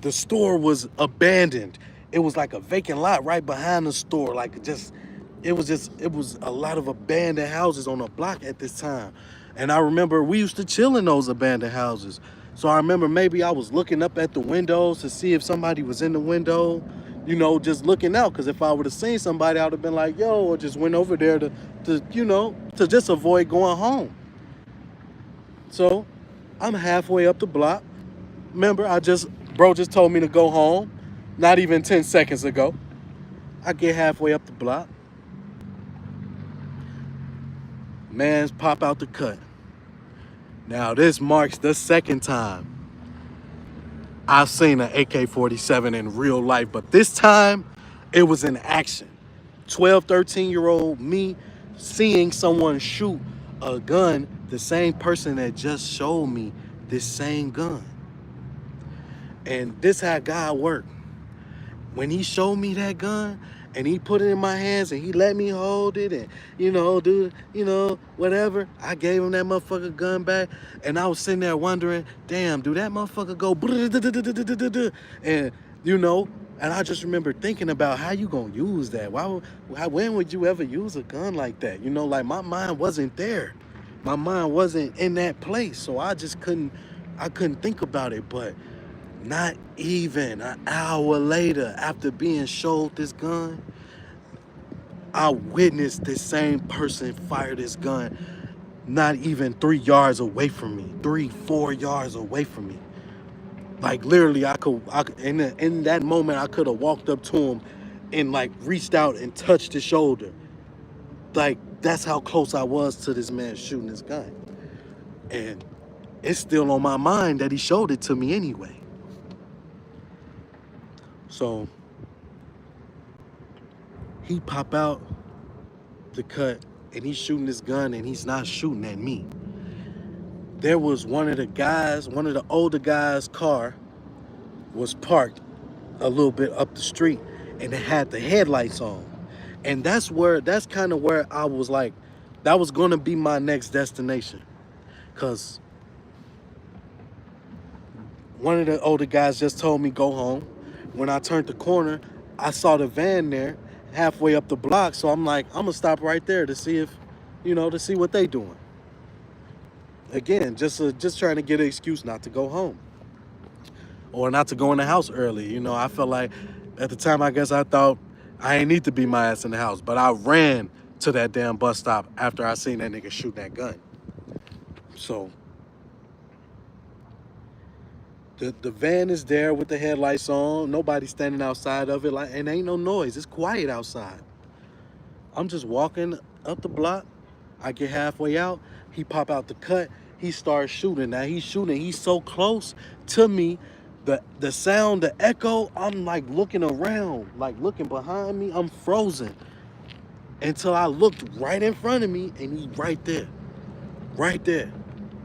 The store was abandoned. It was like a vacant lot right behind the store. Like it was a lot of abandoned houses on the block at this time. And I remember we used to chill in those abandoned houses. So I remember maybe I was looking up at the windows to see if somebody was in the window, you know, just looking out. Because if I would have seen somebody, I would have been like, yo, or just went over there to just avoid going home. So I'm halfway up the block. Remember, bro just told me to go home. Not even 10 seconds ago. I get halfway up the block. Mans pop out the cut. Now this marks the second time I've seen an AK-47 in real life, but this time it was in action. 12, 13-year-old me seeing someone shoot a gun, the same person that just showed me this same gun. And this how God worked. When he showed me that gun And he put it in my hands and he let me hold it and, do, whatever. I gave him that motherfucker gun back. And I was sitting there wondering, damn, do that motherfucker go and, and I just remember thinking about how you gonna use that. When would you ever use a gun like that? Like my mind wasn't there. My mind wasn't in that place. So I couldn't think about it. But not even an hour later, after being showed this gun, I witnessed this same person fire this gun not even 3 yards away from me, 3-4 yards away from me. Like literally, I could in that moment, I could have walked up to him and like reached out and touched his shoulder. Like that's how close I was to this man shooting his gun. And it's still on my mind that he showed it to me anyway. So he pop out the cut and he's shooting his gun and he's not shooting at me. There was one of the older guys' car was parked a little bit up the street and it had the headlights on. And that's kind of where I was like, that was gonna be my next destination. Cause one of the older guys just told me go home. When I turned the corner, I saw the van there halfway up the block. So I'm like, I'm gonna stop right there to see if, to see what they doing. Again, just trying to get an excuse not to go home. Or not to go in the house early. I felt like at the time, I guess I thought I ain't need to be my ass in the house. But I ran to that damn bus stop after I seen that nigga shoot that gun. So the van is there with the headlights on. Nobody standing outside of it, and ain't no noise. It's quiet outside. I'm just walking up the block. I get halfway out. He pop out the cut. He starts shooting. Now he's shooting. He's so close to me. The sound, the echo, I'm like looking around, like looking behind me. I'm frozen until I looked right in front of me and he right there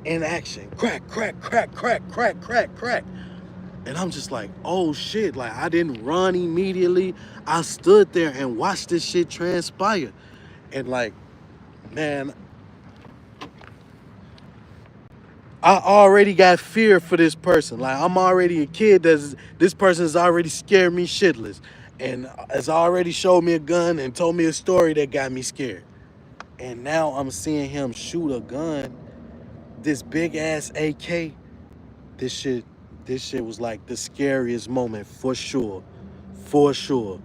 in action. Crack, crack, crack, crack, crack, crack, crack. And I'm just like, oh shit. Like I didn't run immediately. I stood there and watched this shit transpire. And like, man, I already got fear for this person. Like I'm already a kid this person has already scared me shitless and has already showed me a gun and told me a story that got me scared. And now I'm seeing him shoot a gun, this big ass AK. This shit was like the scariest moment for sure. For sure.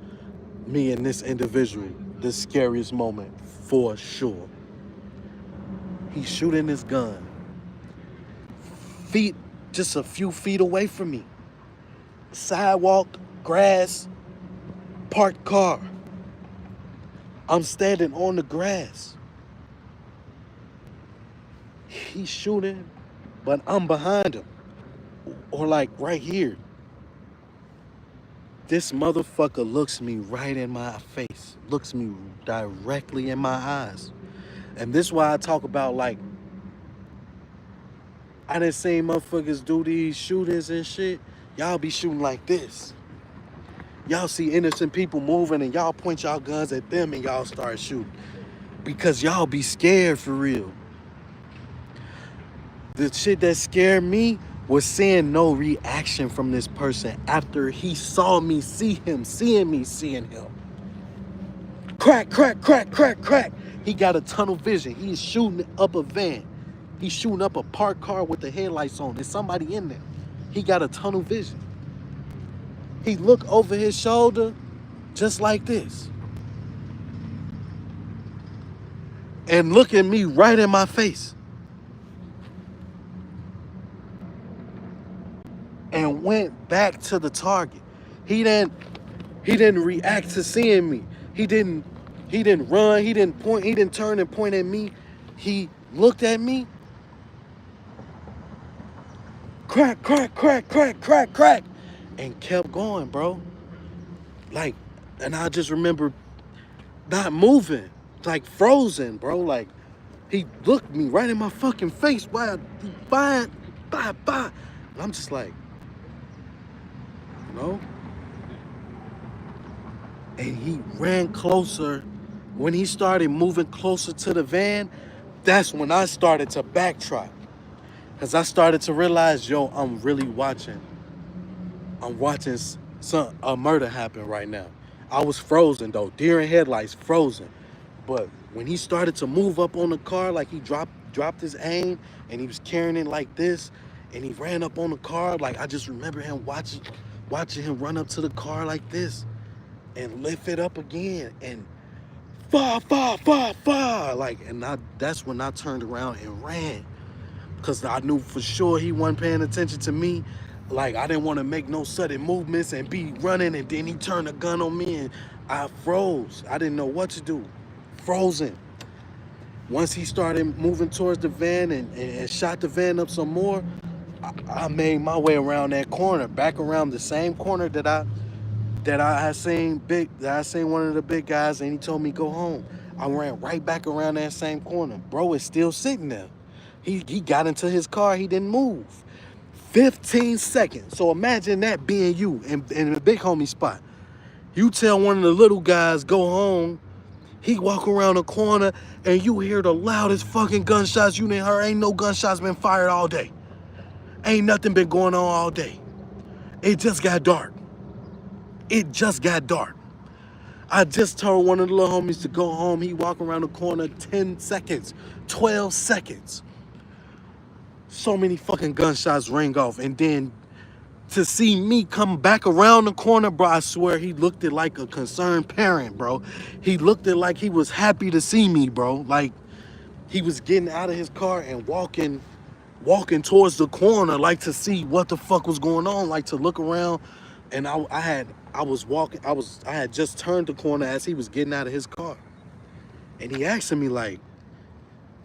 Me and this individual, the scariest moment for sure. He's shooting his gun. Feet just a few feet away from me. Sidewalk, grass, parked car. I'm standing on the grass. He's shooting, but I'm behind him. Or like right here. This motherfucker looks me right in my face. Looks me directly in my eyes. And this is why I talk about like, I done seen motherfuckers do these shootings and shit. Y'all be shooting like this. Y'all see innocent people moving and y'all point y'all guns at them and y'all start shooting. Because y'all be scared for real. The shit that scared me was seeing no reaction from this person after he saw me see him, seeing me seeing him. Crack, crack, crack, crack, crack. He got a tunnel vision. He's shooting up a van. He's shooting up a parked car with the headlights on. There's somebody in there. He got a tunnel vision. He looked over his shoulder just like this. And look at me right in my face. And went back to the target. He didn't react to seeing me. He didn't run, he didn't point, he didn't turn and point at me. He looked at me. Crack, crack, crack, crack, crack, crack. And kept going, bro. Like, and I just remember not moving. Like frozen, bro. Like, he looked me right in my fucking face. Bye, bye, bye, bye. And I'm just like, you know? and he ran closer. When he started moving closer to the van, that's when I started to backtrack. Because I started to realize, yo, I'm really watching. I'm watching a murder happen right now. I was frozen though, deer in headlights, frozen. But when he started to move up on the car, like he dropped his aim and he was carrying it like this, and he ran up on the car, like I just remember him watching him run up to the car like this and lift it up again and far, like, and that's when I turned around and ran. Cause I knew for sure he wasn't paying attention to me. Like I didn't want to make no sudden movements and be running, and then he turned a gun on me and I froze. I didn't know what to do. Frozen. Once he started moving towards the van and shot the van up some more, I made my way around that corner, back around the same corner that I had seen one of the big guys, and he told me go home. I ran right back around that same corner. Bro is still sitting there. He got into his car, he didn't move. 15 seconds. So imagine that being you in the big homie spot. You tell one of the little guys go home, he walk around the corner and you hear the loudest fucking gunshots you didn't hear. Ain't no gunshots been fired all day. Ain't nothing been going on all day. It just got dark. It just got dark. I just told one of the little homies to go home. He walk around the corner 10 seconds, 12 seconds. So many fucking gunshots rang off. And then to see me come back around the corner, bro, I swear he looked it like a concerned parent, bro. He looked it like he was happy to see me, bro. Like he was getting out of his car and walking towards the corner, like to see what the fuck was going on, like to look around. And I had just turned the corner as he was getting out of his car. And he asked me like,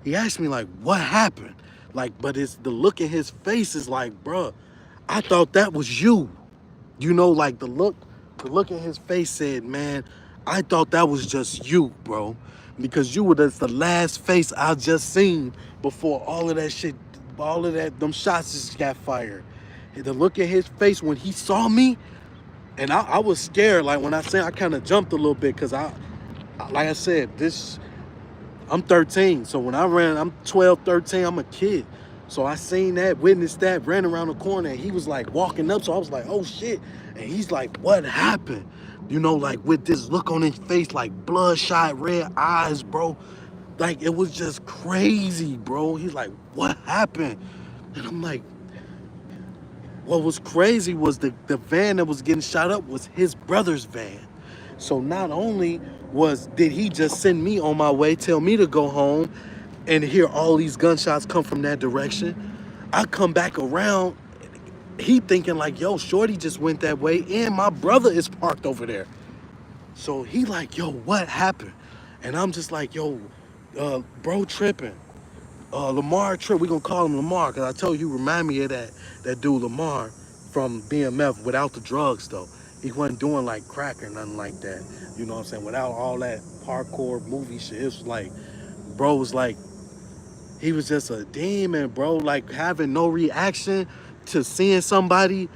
what happened? Like, but it's the look in his face is like, bruh, I thought that was you. You know, like the look in his face said, man, I thought that was just you, bro. Because you were the last face I just seen before all of that shit, them shots just got fired. The look in his face when he saw me, and I was scared. Like when I said, I kind of jumped a little bit because like I said, I'm 13. So when I ran, I'm 12, 13, I'm a kid. So I seen that, witnessed that, ran around the corner, and he was like walking up. So I was like, oh shit. And he's like, what happened? You know, like with this look on his face, like bloodshot red eyes, bro. Like it was just crazy, bro. He's like, what happened? And I'm like, what was crazy was the van that was getting shot up was his brother's van. So not only did he just send me on my way, tell me to go home, and hear all these gunshots come from that direction, I come back around, he thinking like, yo, Shorty just went that way, and my brother is parked over there. So he like, yo, what happened? And I'm just like, yo, bro tripping. Lamar Tripp, we gonna call him Lamar, cause I told you, remind me of that dude Lamar from BMF without the drugs though. He wasn't doing like crack or nothing like that. You know what I'm saying? Without all that parkour movie shit, it was like, bro was like, he was just a demon, bro. Like having no reaction to seeing somebody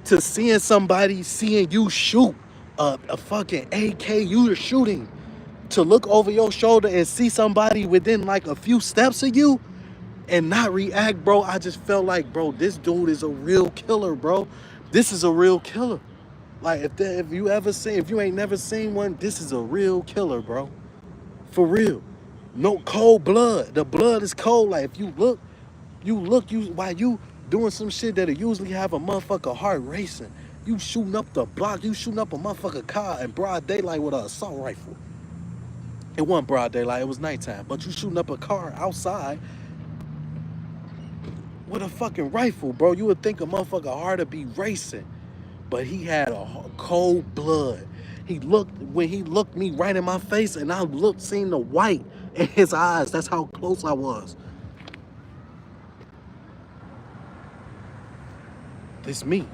seeing you shoot a fucking AK you are shooting. To look over your shoulder and see somebody within like a few steps of you and not react, bro. I just felt like, bro, this dude is a real killer, bro. This is a real killer. Like if you ain't never seen one, this is a real killer, bro. For real. No cold blood. The blood is cold. Like if you look while you doing some shit that'll usually have a motherfucker heart racing. You shooting up the block, you shooting up a motherfucker car in broad daylight with an assault rifle. It wasn't broad daylight, it was nighttime. But you shooting up a car outside with a fucking rifle, bro. You would think a motherfucker heart would be racing. But he had a cold blood. When he looked me right in my face, and I seen the white in his eyes. That's how close I was. It's me.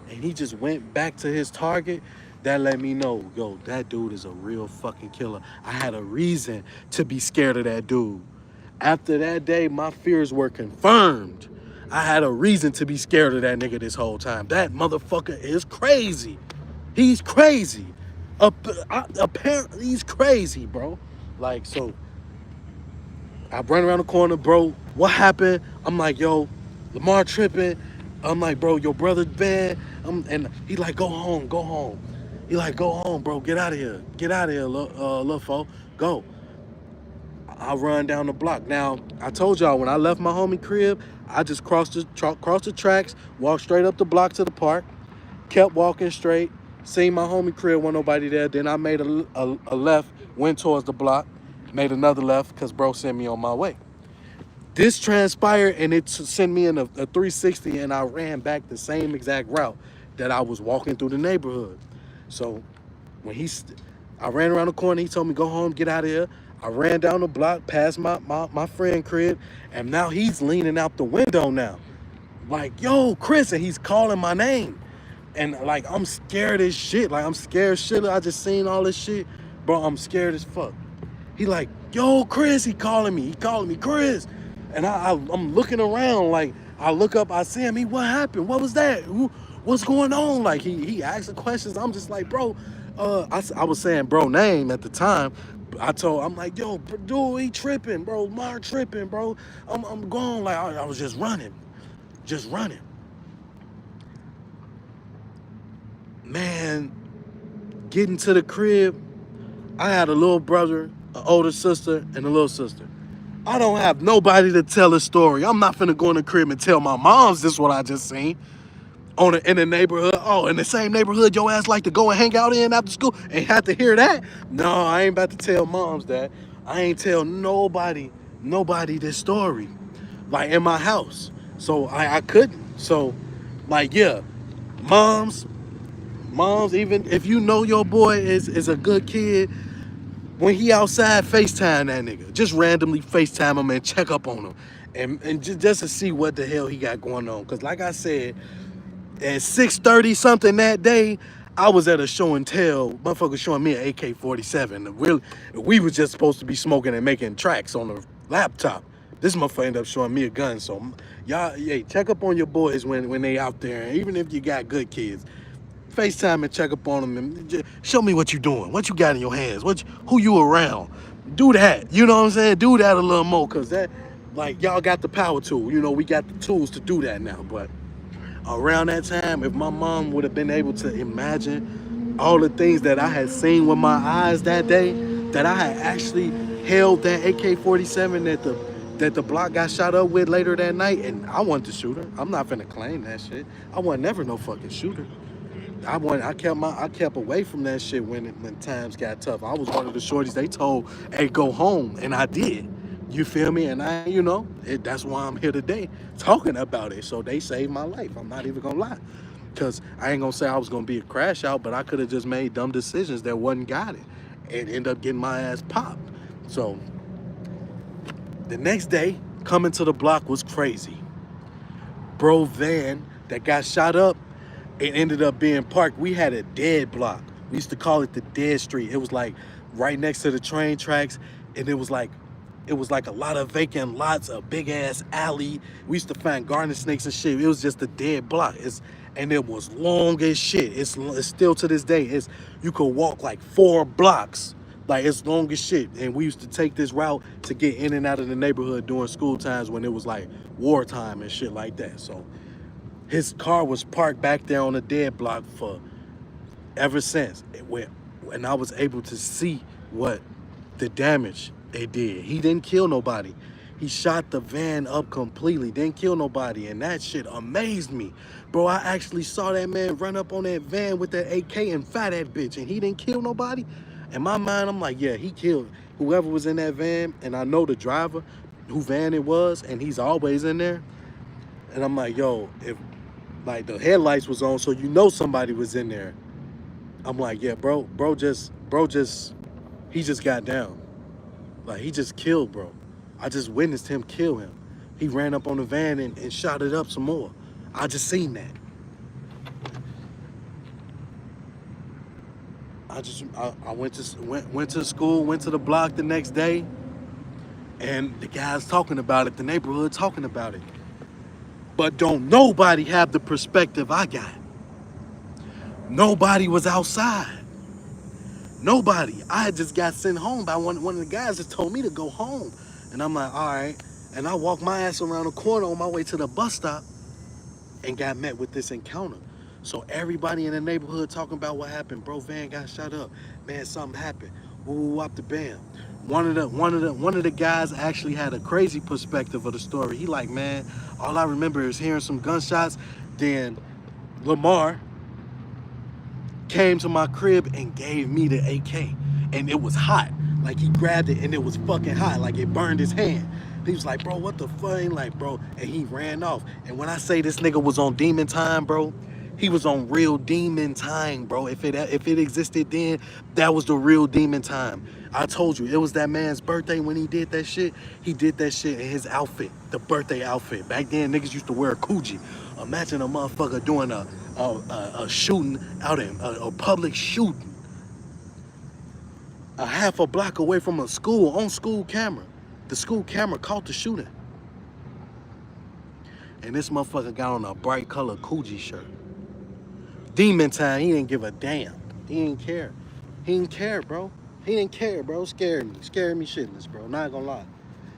And he just went back to his target. That let me know, yo, that dude is a real fucking killer. I had a reason to be scared of that dude. After that day, my fears were confirmed. I had a reason to be scared of that nigga this whole time. That motherfucker is crazy. He's crazy. Apparently, he's crazy, bro. Like, so I run around the corner, bro. What happened? I'm like, yo, Lamar tripping. I'm like, bro, your brother's bad. And he like, go home, go home. He like, go home, bro. Get out of here. Get out of here, little fo. Go. I run down the block. Now, I told y'all when I left my homie crib, I just crossed the tracks, walked straight up the block to the park, kept walking straight, seen my homie crib, wasn't nobody there. Then I made a left, went towards the block, made another left because bro sent me on my way. This transpired and it sent me in a 360 and I ran back the same exact route that I was walking through the neighborhood. So when I ran around the corner, he told me, go home, get out of here. I ran down the block, past my friend crib, and now he's leaning out the window now. Like, yo, Chris, and he's calling my name. And like, I'm scared as shit. Like, I'm scared shitless. I just seen all this shit. Bro, I'm scared as fuck. He like, yo, Chris, he calling me, Chris. And I'm looking around, like, I look up, I see him, what happened? What was that? What's going on? Like, he asking questions. I'm just like, bro, I was saying bro name at the time. I'm like, yo, dude, he tripping, bro. Mar tripping, bro. I'm going, like, I was just running. Man, getting to the crib, I had a little brother, an older sister, and a little sister. I don't have nobody to tell a story. I'm not finna go in the crib and tell my moms this what I just seen in the neighborhood. Oh, in the same neighborhood your ass like to go and hang out in after school and have to hear that? No, I ain't about to tell moms that. I ain't tell nobody this story. Like, in my house. So I couldn't. So, like, yeah, moms, even if you know your boy is a good kid, when he outside, FaceTime that nigga. Just randomly FaceTime him and check up on him. And just to see what the hell he got going on. Because like I said, at 6:30 something that day, I was at a show and tell. Motherfucker showing me an AK-47. We was just supposed to be smoking and making tracks on the laptop. This motherfucker ended up showing me a gun. So y'all, hey, check up on your boys when they out there. Even if you got good kids. FaceTime and check up on them and just show me what you doing, what you got in your hands, who you around. Do that, you know what I'm saying? Do that a little more, cause that, like, y'all got the power tool. You know, we got the tools to do that now. But around that time, if my mom would have been able to imagine all the things that I had seen with my eyes that day, that I had actually held that AK-47 that the block got shot up with later that night, and I wasn't the shooter. I'm not finna claim that shit. I wasn't never no fucking shooter. I kept away from that shit when times got tough. I was one of the shorties they told, hey, go home, and I did. You feel me? And that's why I'm here today talking about it. So they saved my life. I'm not even gonna lie. Cause I ain't gonna say I was gonna be a crash out, but I could have just made dumb decisions that wasn't guided and end up getting my ass popped. So the next day, coming to the block was crazy. Bro van that got shot up, it ended up being parked. We had a dead block. We used to call it the dead street. It was like right next to the train tracks, and it was like a lot of vacant lots, a big ass alley. We used to find garden snakes and shit. It was just a dead block. And it was long as shit. It's still to this day. You could walk like 4 blocks. Like, it's long as shit. And we used to take this route to get in and out of the neighborhood during school times when it was like wartime and shit like that. So his car was parked back there on the dead block for ever since. And I was able to see what the damage they did. He didn't kill nobody. He shot the van up completely, didn't kill nobody, and that shit amazed me. Bro, I actually saw that man run up on that van with that AK and fire that bitch, and he didn't kill nobody. In my mind, I'm like, yeah, he killed whoever was in that van, and I know the driver, who van it was, and he's always in there. And I'm like, yo, if like the headlights was on, so you know somebody was in there. I'm like, yeah, bro just he just got down. Like, he just killed, bro. I just witnessed him kill him. He ran up on the van and shot it up some more. I just seen that. I went to school, went to the block the next day, and the guys talking about it, the neighborhood talking about it. But don't nobody have the perspective I got. Nobody was outside. Nobody. I had just got sent home by one of the guys that told me to go home. And I'm like, all right. And I walked my ass around the corner on my way to the bus stop and got met with this encounter. So everybody in the neighborhood talking about what happened. Bro, Van got shot up. Man, something happened. Woo, up the bam. One of the guys actually had a crazy perspective of the story. He like, man, all I remember is hearing some gunshots. Then Lamar came to my crib and gave me the AK. And it was hot. Like he grabbed it and it was fucking hot. Like it burned his hand. He was like, bro, what the fuck? Like, bro, and he ran off. And when I say this nigga was on demon time, bro, he was on real demon time, bro. If it existed then, that was the real demon time. I told you, it was that man's birthday when he did that shit. He did that shit in his outfit, the birthday outfit. Back then, niggas used to wear a Coogee. Imagine a motherfucker doing a shooting out in a public shooting, a half a block away from a school on school camera. The school camera caught the shooting. And this motherfucker got on a bright color Coogee shirt. Demon time, he didn't give a damn. He didn't care. He didn't care, bro. He didn't care, bro. Scared me shitless, bro. Not gonna lie.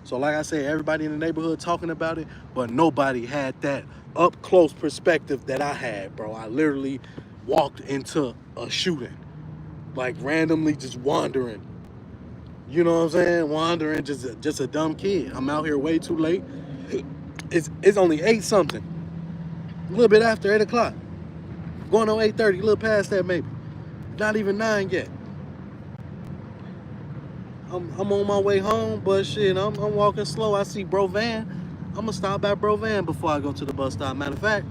So like I said, everybody in the neighborhood talking about it, but nobody had that up close perspective that I had, bro. I literally walked into a shooting, like randomly just wandering. You know what I'm saying? Wandering, just a dumb kid. I'm out here way too late. It's only 8 something. A little bit after 8 o'clock. Going on 8:30, a little past that maybe. Not even 9 yet. I'm on my way home, but shit, I'm walking slow. I see Bro Van. I'm gonna stop at Bro Van before I go to the bus stop. Matter of fact,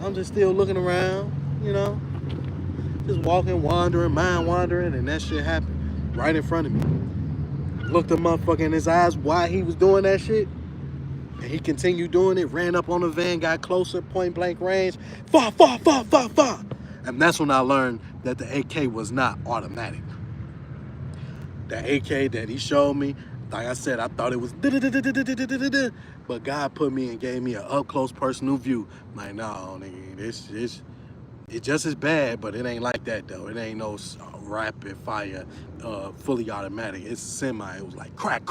I'm just still looking around, you know, just walking, wandering, mind wandering, and that shit happened right in front of me. Looked the motherfucker in his eyes why he was doing that shit. And he continued doing it, ran up on the van, got closer, point blank range, far. And that's when I learned that the AK was not automatic. The AK that he showed me, like I said, I thought it was, but God put me and gave me an up close personal view. Like, no, nigga, it's just as bad, but it ain't like that though. It ain't no rapid fire, fully automatic. It's semi. It was like crack.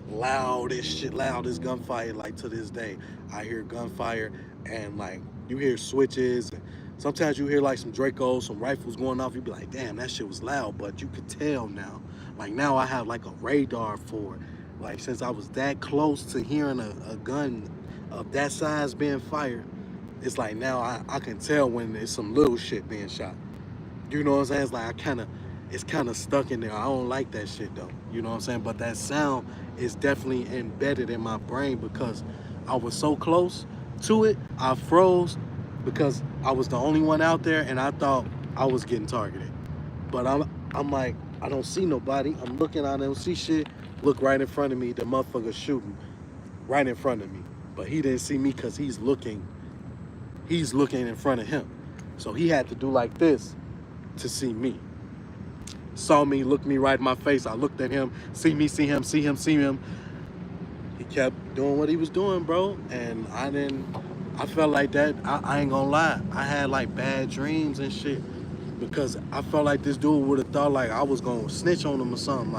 Loud as shit, loud as gunfire. Like to this day, I hear gunfire and like you hear switches. And sometimes you hear like some Dracos, some rifles going off. You be like, damn, that shit was loud. But you could tell now. Like now I have like a radar for it. Like since I was that close to hearing a gun of that size being fired, it's like now I can tell when there's some little shit being shot. You know what I'm saying? It's like it's kind of stuck in there. I don't like that shit though. You know what I'm saying? But that sound is definitely embedded in my brain because I was so close to it. I froze because I was the only one out there and I thought I was getting targeted. But I'm like, I don't see nobody. I'm looking, I don't see shit. Look right in front of me, the motherfucker shooting right in front of me. But he didn't see me because he's looking in front of him. So he had to do like this to see me. Saw me, looked me right in my face. I looked at him, see me, see him. He kept doing what he was doing, bro. And I felt like that. I ain't gonna lie. I had like bad dreams and shit because I felt like this dude would have thought like I was gonna snitch on him or something.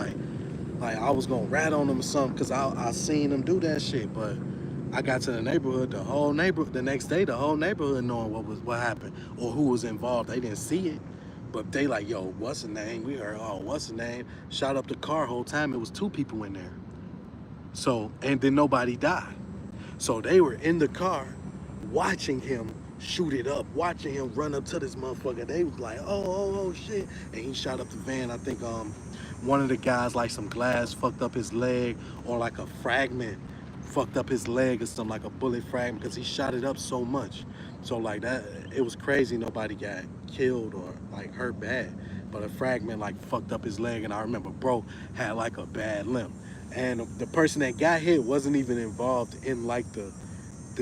Like I was gonna rat on him or something because I seen him do that shit. But I got to the neighborhood, the next day, the whole neighborhood knowing what happened or who was involved. They didn't see it. But they like, yo, what's the name? We heard, oh, what's the name? Shot up the car whole time. It was 2 people in there. So, and then nobody died. So they were in the car watching him shoot it up, watching him run up to this motherfucker. They was like, oh, shit. And he shot up the van. I think one of the guys, like some glass fucked up his leg or like a fragment fucked up his leg or something, like a bullet fragment because he shot it up so much. So like that, it was crazy. Nobody got killed or like hurt bad, but a fragment like fucked up his leg. And I remember bro had like a bad limp, and the person that got hit wasn't even involved in like the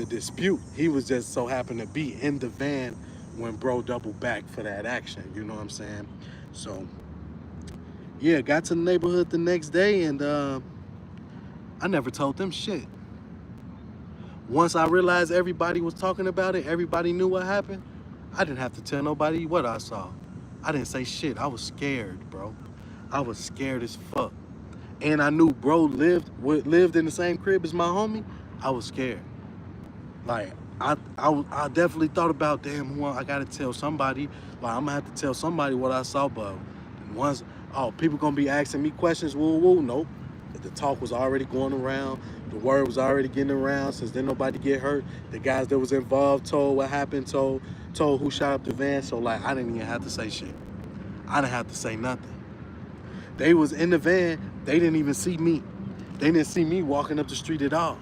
dispute. He was just so happened to be in the van when bro doubled back for that action. You know what I'm saying? So yeah, got to the neighborhood the next day and I never told them shit. Once I realized everybody was talking about it, everybody knew what happened, I didn't have to tell nobody what I saw. I didn't say shit. I was scared, bro. I was scared as fuck. And I knew bro lived in the same crib as my homie. I was scared. Like I definitely thought about, damn, I gotta tell somebody. Like I'm gonna have to tell somebody what I saw, but once, oh, people gonna be asking me questions. Woo woo. Nope. The talk was already going around. The word was already getting around. Since then nobody get hurt. The guys that was involved told what happened. Told who shot up the van. So like I didn't even have to say shit. I didn't have to say nothing. They was in the van. They didn't even see me. They didn't see me walking up the street at all.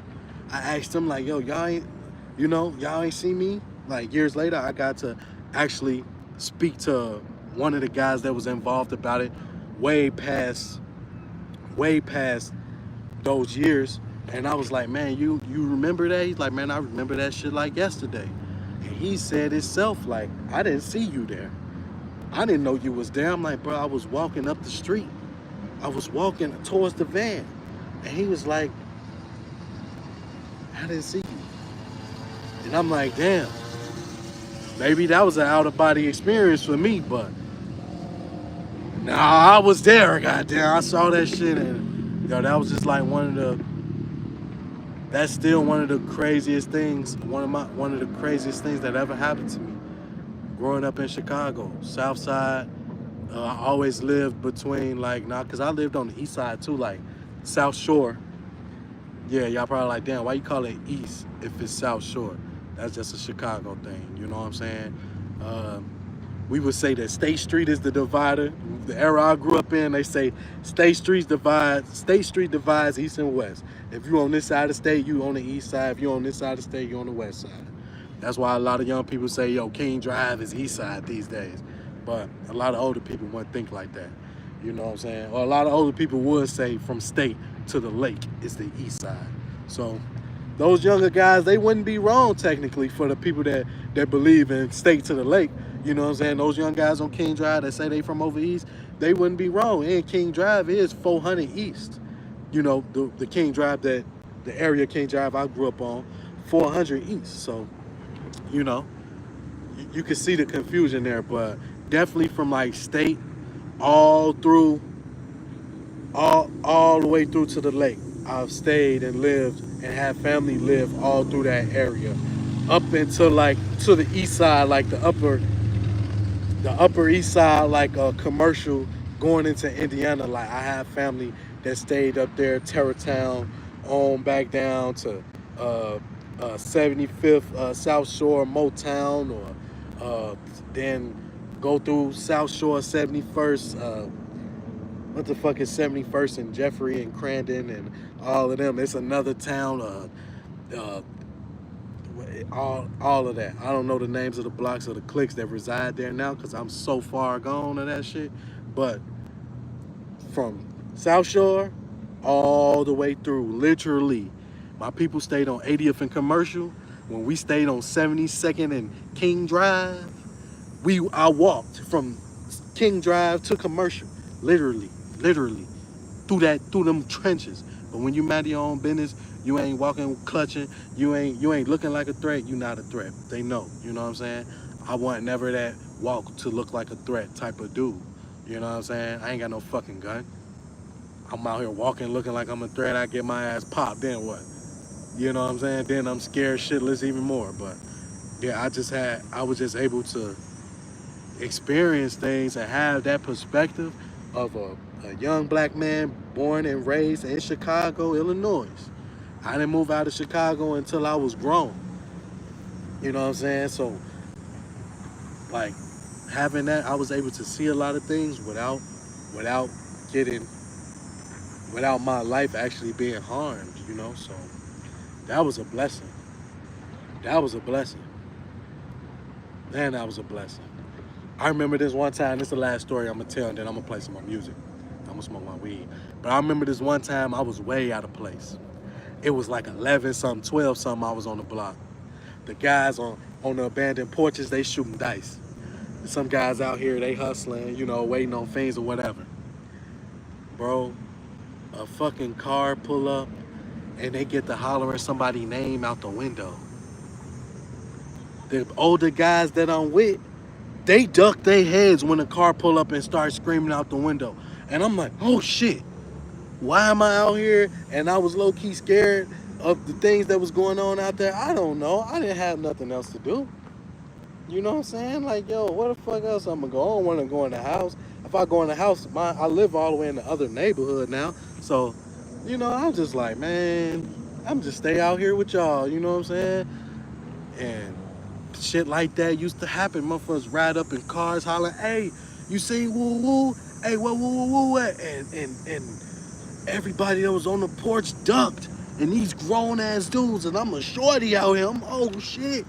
I asked them like, yo, y'all ain't see me. Like years later, I got to actually speak to one of the guys that was involved about it, way past those years. And I was like, man, you remember that? He's like, man, I remember that shit like yesterday. And he said itself, like, I didn't see you there. I didn't know you was there. I'm like, bro, I was walking up the street. I was walking towards the van. And he was like, I didn't see you. And I'm like, damn, maybe that was an out of body experience for me, but nah, I was there, goddamn. I saw that shit, and yo, that was just like that's still one of the craziest things, one of the craziest things that ever happened to me. Growing up in Chicago, South Side, I always lived between cause I lived on the East Side too, like South Shore. Yeah, y'all probably like, damn, why you call it East if it's South Shore? That's just a Chicago thing, you know what I'm saying? We would say that State Street is the divider. The era I grew up in, they say State Street divides East and West. If you on this side of the state, you on the East side. If you on this side of the state, you on the West side. That's why a lot of young people say, yo, King Drive is East side these days. But a lot of older people wouldn't think like that. You know what I'm saying? Or a lot of older people would say from state to the lake is the East side. So those younger guys, they wouldn't be wrong technically for the people that believe in state to the lake. You know what I'm saying? Those young guys on King Drive that say they from over east, they wouldn't be wrong. And King Drive is 400 East. You know, the King Drive the area King Drive I grew up on, 400 East. So, you know, you can see the confusion there, but definitely from like state all the way through to the lake. I've stayed and lived and had family live all through that area, up into like to the east side, like the upper east side, like a commercial going into Indiana. Like I have family that stayed up there, Terratown, on back down to 75th South Shore, Motown, or then go through South Shore, 71st. What the fuck is 71st and Jeffrey and Crandon and all of them? It's another town. All of that. I don't know the names of the blocks or the cliques that reside there now because I'm so far gone of that shit. But from South Shore all the way through, literally, my people stayed on 80th and Commercial. When we stayed on 72nd and King Drive, I walked from King Drive to Commercial, literally through them trenches. But when you mind your own business, you ain't walking clutching, you ain't looking like a threat, you not a threat. They know, you know what I'm saying? I want never that walk to look like a threat type of dude. You know what I'm saying? I ain't got no fucking gun. I'm out here walking looking like I'm a threat, I get my ass popped, then what? You know what I'm saying? Then I'm scared shitless even more. But yeah, I was just able to experience things and have that perspective of a young black man born and raised in Chicago, Illinois. I didn't move out of Chicago until I was grown. You know what I'm saying? So, like, having that, I was able to see a lot of things without getting, without my life actually being harmed, you know? So, that was a blessing. That was a blessing. Man, that was a blessing. I remember this one time, this is the last story I'm gonna tell, and then I'm gonna play some more music. I'm gonna smoke my weed. But I remember this one time I was way out of place. It was like 11 something, 12 something, I was on the block. The guys on the abandoned porches, they shooting dice. Some guys out here, they hustling, you know, waiting on things or whatever. Bro, a fucking car pull up and they get to hollering somebody's name out the window. The older guys that I'm with, they duck their heads when the car pull up and start screaming out the window. And I'm like, oh shit, why am I out here? And I was low key scared of the things that was going on out there. I don't know. I didn't have nothing else to do. You know what I'm saying? Like, yo, what the fuck else I'm gonna go? I don't want to go in the house. If I go in the house, I live all the way in the other neighborhood now. So, I'm just like, man, I'm just stay out here with y'all. You know what I'm saying? And shit like that used to happen. Motherfuckers ride up in cars hollering, hey, you seen woo woo? Hey, what woo woo woo at? And everybody that was on the porch ducked. And these grown ass dudes, and I'm a shorty out here. Oh shit.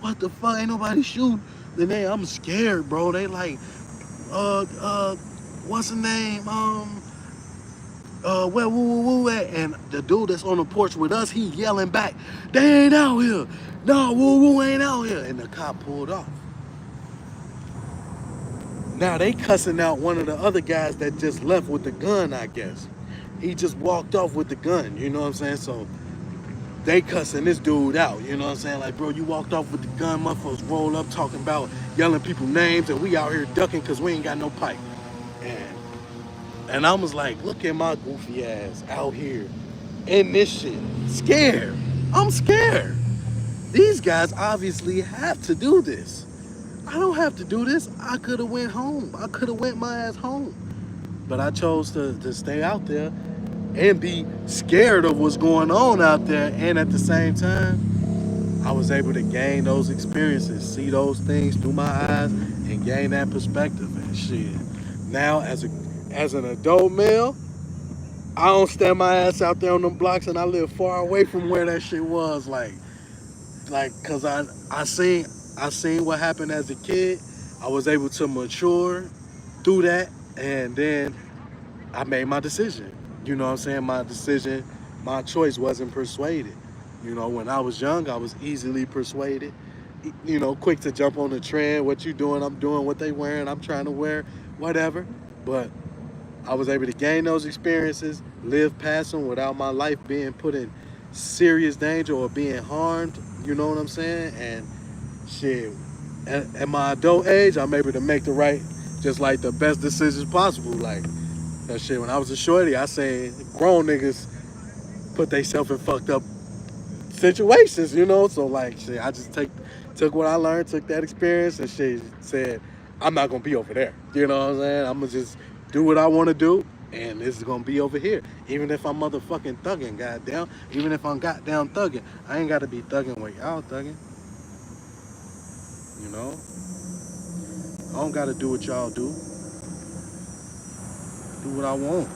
What the fuck? Ain't nobody shooting. Then I'm scared, bro. They like, what's the name? Where woo woo woo at? And the dude that's on the porch with us, he yelling back, they ain't out here. No, woo woo ain't out here. And the cop pulled off. Now they cussing out one of the other guys that just left with the gun, I guess. He just walked off with the gun, you know what I'm saying? So they cussing this dude out, you know what I'm saying? Like, bro, you walked off with the gun, motherfuckers roll up talking about yelling people names, and we out here ducking because we ain't got no pipe. And I was like, look at my goofy ass out here in this shit. Scared. I'm scared. These guys obviously have to do this. I don't have to do this. I could have went home. I could have went my ass home. But I chose to stay out there and be scared of what's going on out there. And at the same time, I was able to gain those experiences, see those things through my eyes, and gain that perspective and shit. Now, as an adult male, I don't stand my ass out there on them blocks, and I live far away from where that shit was. Cause I seen what happened as a kid. I was able to mature through that, and then I made my decision. You know what I'm saying? My decision, my choice wasn't persuaded. When I was young, I was easily persuaded. Quick to jump on the trend. What you doing? I'm doing what they wearing. I'm trying to wear whatever. But I was able to gain those experiences, live past them without my life being put in serious danger or being harmed. You know what I'm saying? And shit, at my adult age, I'm able to make the best decisions possible. Like, that shit, when I was a shorty, I say grown niggas put themselves in fucked up situations, So like shit, I just took what I learned, took that experience, and shit said, I'm not gonna be over there. You know what I'm saying? I'm gonna just do what I wanna do, and this is gonna be over here. Even if I'm motherfucking thugging, goddamn. Even if I'm goddamn thugging, I ain't gotta be thugging where y'all thugging. I don't gotta do what y'all do. Do what I want.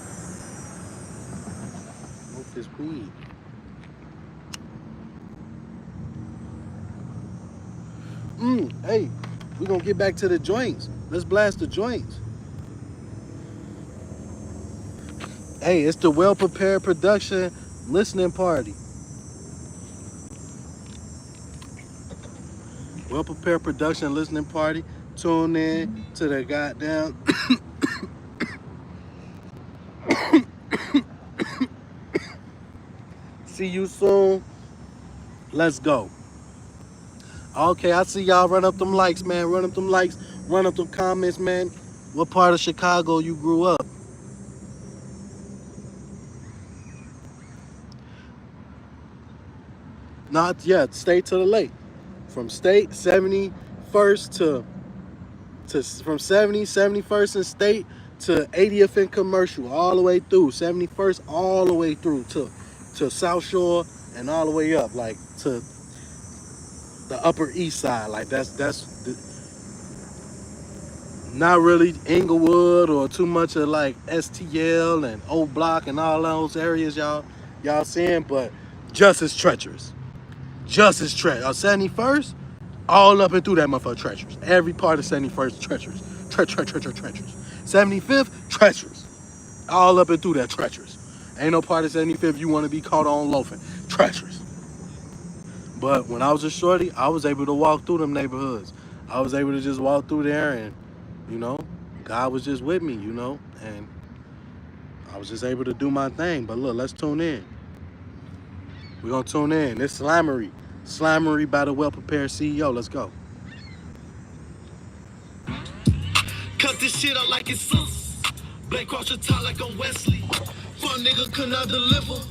Smoke this weed. Hey, we gonna get back to the joints. Let's blast the joints. Hey, it's the Well Prepared Production listening party. Well Prepared Production listening party. Tune in to the goddamn see you soon. Let's go. Okay, I see y'all. Run up them likes, man. Run up them likes. Run up them comments, man. What part of Chicago you grew up? Not yet. State to the lake. From state 71st from 71st and state to 80th and commercial, all the way through 71st, all the way through to South Shore and all the way up, like to the Upper East Side. Like that's not really Inglewood or too much of like STL and Old Block and all those areas y'all seeing, but just as treacherous. Just as treacherous. 71st, all up and through that motherfucker treacherous. Every part of 71st treacherous. Treacherous. 75th, treacherous. All up and through that treacherous. Ain't no part of 75th you want to be caught on loafing. Treacherous. But when I was a shorty, I was able to walk through them neighborhoods. I was able to just walk through there and, God was just with me, and I was just able to do my thing. But look, let's tune in. We're going to tune in. This Slammery. Slimery by the well-prepared CEO. Let's go. Cut this shit out like it's sauce. Blake cross your tie like I'm Wesley. Fuck nigga could not deliver.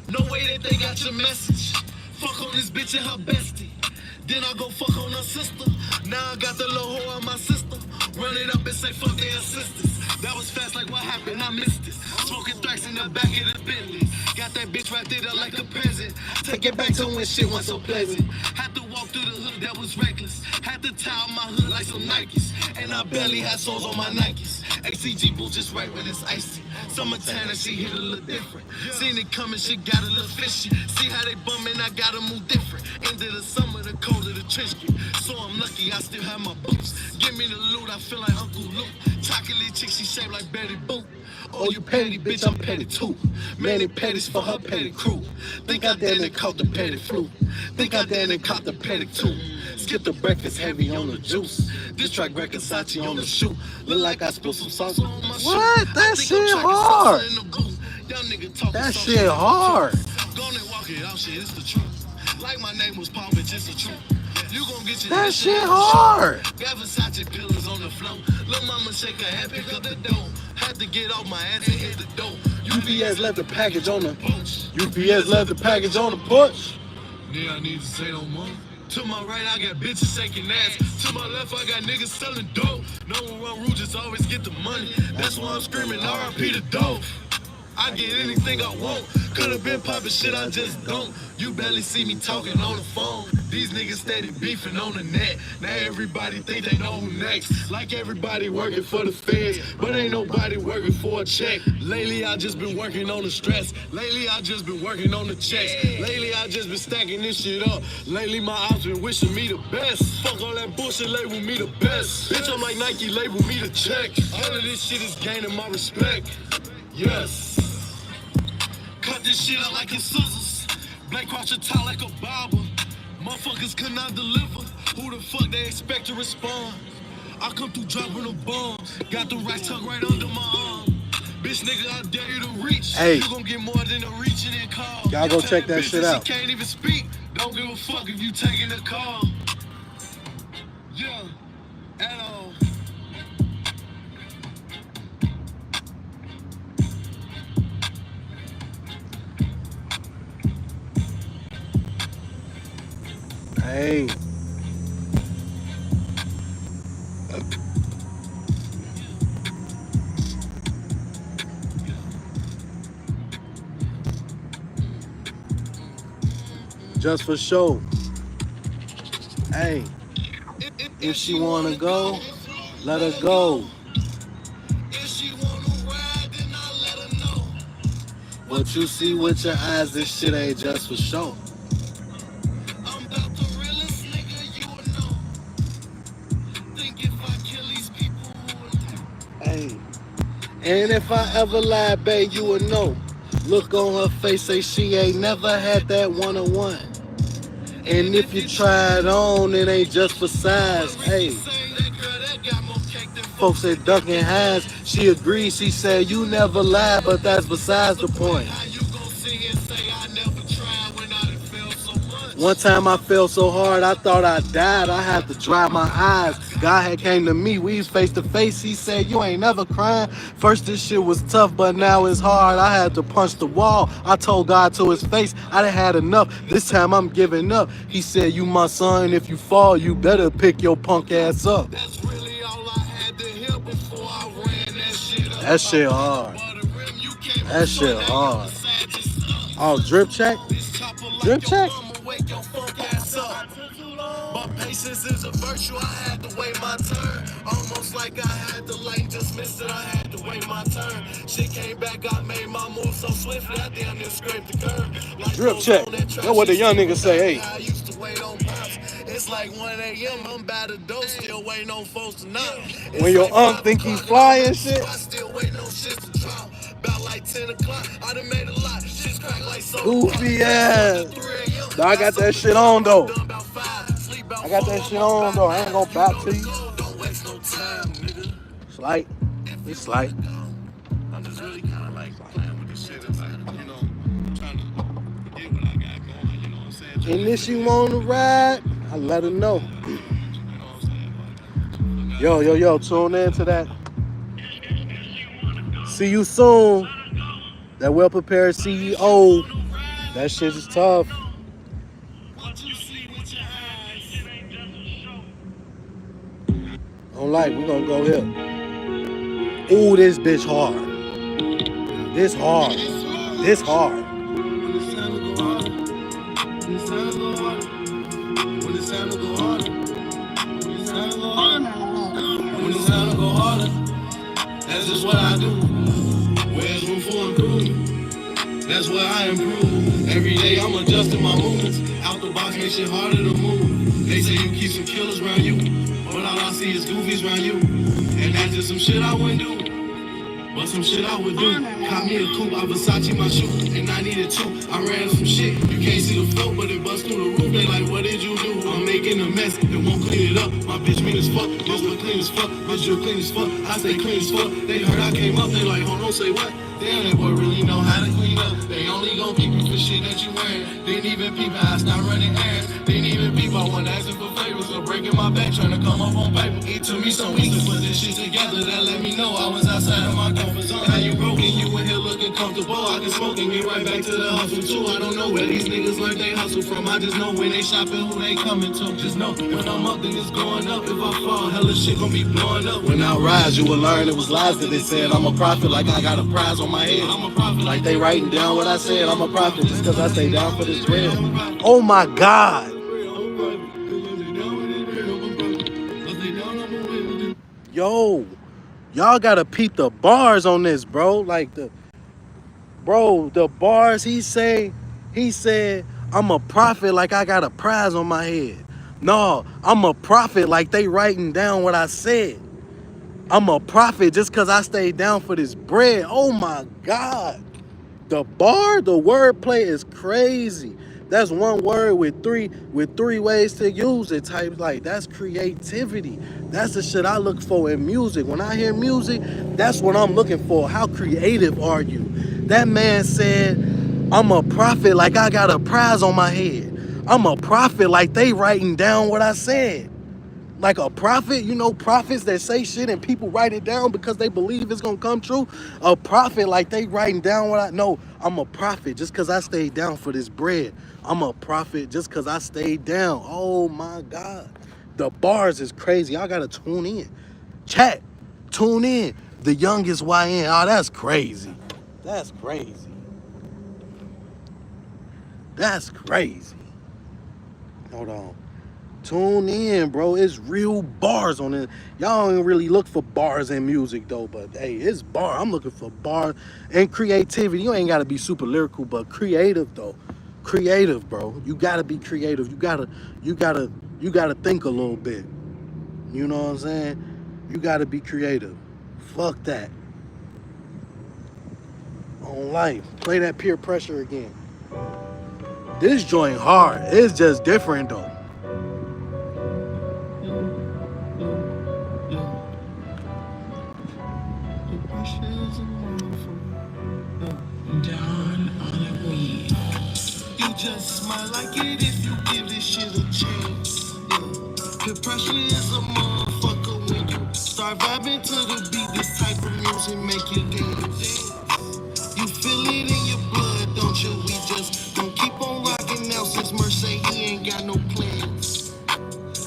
No way that they got your message. Fuck on this bitch and her bestie. Then I go fuck on her sister. Now I got the little hoe on my system. Run it up and say fuck their sisters. That was fast like what happened, I missed it. Smoking thrax in the back of the Bentley. Got that bitch right there like a present. Take it back to when shit was so pleasant. Had to walk through the hood that was reckless. Had to tie my hood like some Nikes. And I barely had soles on my Nikes. ACG boots just right when it's icy. Summertime and she hit a little different. Seen it coming, she got a little fishy. See how they bumming, I gotta move different. End of the summer, the cold of the trench gear. So I'm lucky I still have my boots. Give me the loot, I feel like Uncle Luke. Chocolate chick, she shaped like Betty Boop. Oh, you petty, bitch, I'm petty too. Manny Petty's for her petty crew. Think I damn it caught the petty flu. Think I damn it caught the petty too. Skip the breakfast, heavy on the juice. This track Versace on the shoe. Look like I spilled some sauce on my shoe. What? That shit hard. That shit hard. Gonna walk it out, shit, it's the truth. Like my name was Paul, bitch, it's the truth. You gon' get your That shit hard. got Versace pillars on the floor. Lil' mama shake her head, pick up the dough. Had to get off my ass and hit the dough. UPS left the package on the UPS left the package on the porch. Yeah, I need to say no more. To my right, I got bitches shaking ass. To my left, I got niggas selling dope. No one run rules, just always get the money. That's why I'm screaming RIP the dope. I get anything I want. Could've been poppin' shit, I just don't. You barely see me talking on the phone. These niggas steady beefing on the net. Now everybody think they know who next. Like everybody working for the feds, but ain't nobody working for a check. Lately I just been working on the stress. Lately I just been working on the checks. Lately I just been stacking this shit up. Lately my ops been wishing me the best. Fuck all that bullshit, label me the best. Bitch, I'm like Nike, label me the check. All of this shit is gaining my respect. Yes. Cut this shit out like it's scissors. Blake cross your tie like a barber. Motherfuckers could not deliver. Who the fuck they expect to respond? I come through dropping the bombs. Got the racks tucked right under my arm. Bitch nigga, I dare you to reach. Hey. You gon' get more than a reaching and call. Y'all go Tell check that bitch shit out. She can't even speak. Don't give a fuck if you taking the call. Yeah, at all. Hey. Just for show. Hey. If she wanna go, let her go. If she wanna ride, then I'll let her know. What you see with your eyes, this shit ain't just for show. I'm about the realest nigga you would know. Think if I kill these people, who would know? Hey. And if I ever lie, babe, you would know. Look on her face, say she ain't never had that one-on-one. And if you try it on, it ain't just for size. Hey. Folks at Duncan Hines, she agreed, she said, you never lie, but that's besides the point. One time I fell so hard, I thought I died. I had to dry my eyes. God had came to me, we was face to face. He said, you ain't never crying. First this shit was tough, but now it's hard. I had to punch the wall. I told God to his face, I done had enough. This time I'm giving up. He said, you my son, if you fall, you better pick your punk ass up. That's really all I had to hear before I ran that shit up. That shit hard. That shit hard. Oh, drip check? Drip check? But patience is a virtue, I had to wait my turn. Almost like I had the lane, just missed it, I had to wait my turn. Shit came back, I made my move so swiftly, I damn near scraped the curb. Like Drip check. That's what the young niggas say, hey. I used to wait on pops. It's like 1 a.m., I'm by the door, still waiting on folks to knock. When your think he's fly and shit. I still waiting on shit to drop. About like 10 o'clock, I done made a lot. Shit's cracked like so. Goofy ass. No, I got that shit on though. I got that shit on though. I ain't gonna back to you. Don't waste no time, nigga. Slight. It's slight. I'm just really kind of like playing with this shit. It's like, you know, trying to get what I got going, you know what I'm saying? And if she wanna ride, I let her know. Yo, tune in to that. See you soon. That well prepared CEO. That shit is tough. Don't like, we gonna go here. Ooh, this bitch hard. This hard. This hard. When it's time to go harder, when it's time to go harder, when it's time to go harder, when it's time to go harder, when it's time to go harder, that's just what I do. Where's room for improvement? That's where I improve. Every day I'm adjusting my movements. Out the box makes it harder to move. They say you keep some killers around you, but all I see is goofies around you. And that's just some shit I wouldn't do. But some shit I would do. Caught me a coupe, I Versace my shoe, and I needed two. I ran some shit. You can't see the flow, but it bust through the roof. They like, what did you do? I'm making a mess. They won't clean it up. My bitch mean as fuck. Bitch look clean as fuck. Bitch you clean as fuck. I stay clean as fuck. They heard I came up. They like, hold on, say what? Damn, that boy really know how to clean up. They only gon' keep you for shit that you wearing. Didn't even peep how I stopped running errands. Didn't even peep I wasn't asking for favors or breaking my back trying to come up on paper. It took me some weeks to put this shit together. That let me know I was outside of my comfort zone. How you broken? You in here looking comfortable. I can smoke and get right back to the hustle too. I don't know where these niggas learn they hustle from. I just know when they shopping who they coming to. Just know when I'm up then it's going up. If I fall, hella shit gon' be blowing up. When I rise, you will learn it was lies that they said. I'm a prophet like I got a prize on my head. I'm a prophet like they writing down what I said. I'm a prophet just cause I stay down for this bread. Oh my God. Yo, y'all gotta peep the bars on this, bro. Like the bars he said, I'm a prophet like I got a prize on my head. No, I'm a prophet like they writing down what I said. I'm a prophet just cause I stayed down for this bread. Oh my God. The wordplay is crazy. That's one word with three ways to use it. Type like that's creativity. That's the shit I look for in music. When I hear music, that's what I'm looking for. How creative are you? That man said, I'm a prophet like I got a prize on my head. I'm a prophet like they writing down what I said. Like a prophet, you know, prophets that say shit and people write it down because they believe it's gonna come true. A prophet, like they writing down what I know. I'm a prophet just because I stayed down for this bread. I'm a prophet just because I stayed down. Oh my God. The bars is crazy. Y'all gotta tune in. Chat, tune in. The youngest YN. Oh, that's crazy. That's crazy. That's crazy. Hold on. Tune in, bro. It's real bars on it. Y'all don't really look for bars in music though, but hey, it's bar. I'm looking for bars and creativity. You ain't gotta be super lyrical, but creative though. Creative, bro. You gotta be creative. You gotta think a little bit. You know what I'm saying? You gotta be creative. Fuck that. On life. Play that peer pressure again. This joint hard. It's just different though. Down on a weed. You just might like it if you give this shit a chance. Yeah. The pressure is a motherfucker when you start vibing to the beat. This type of music make you dance. You feel it in your blood, don't you? We just gon' keep on rocking now since Mercy he ain't got no plans.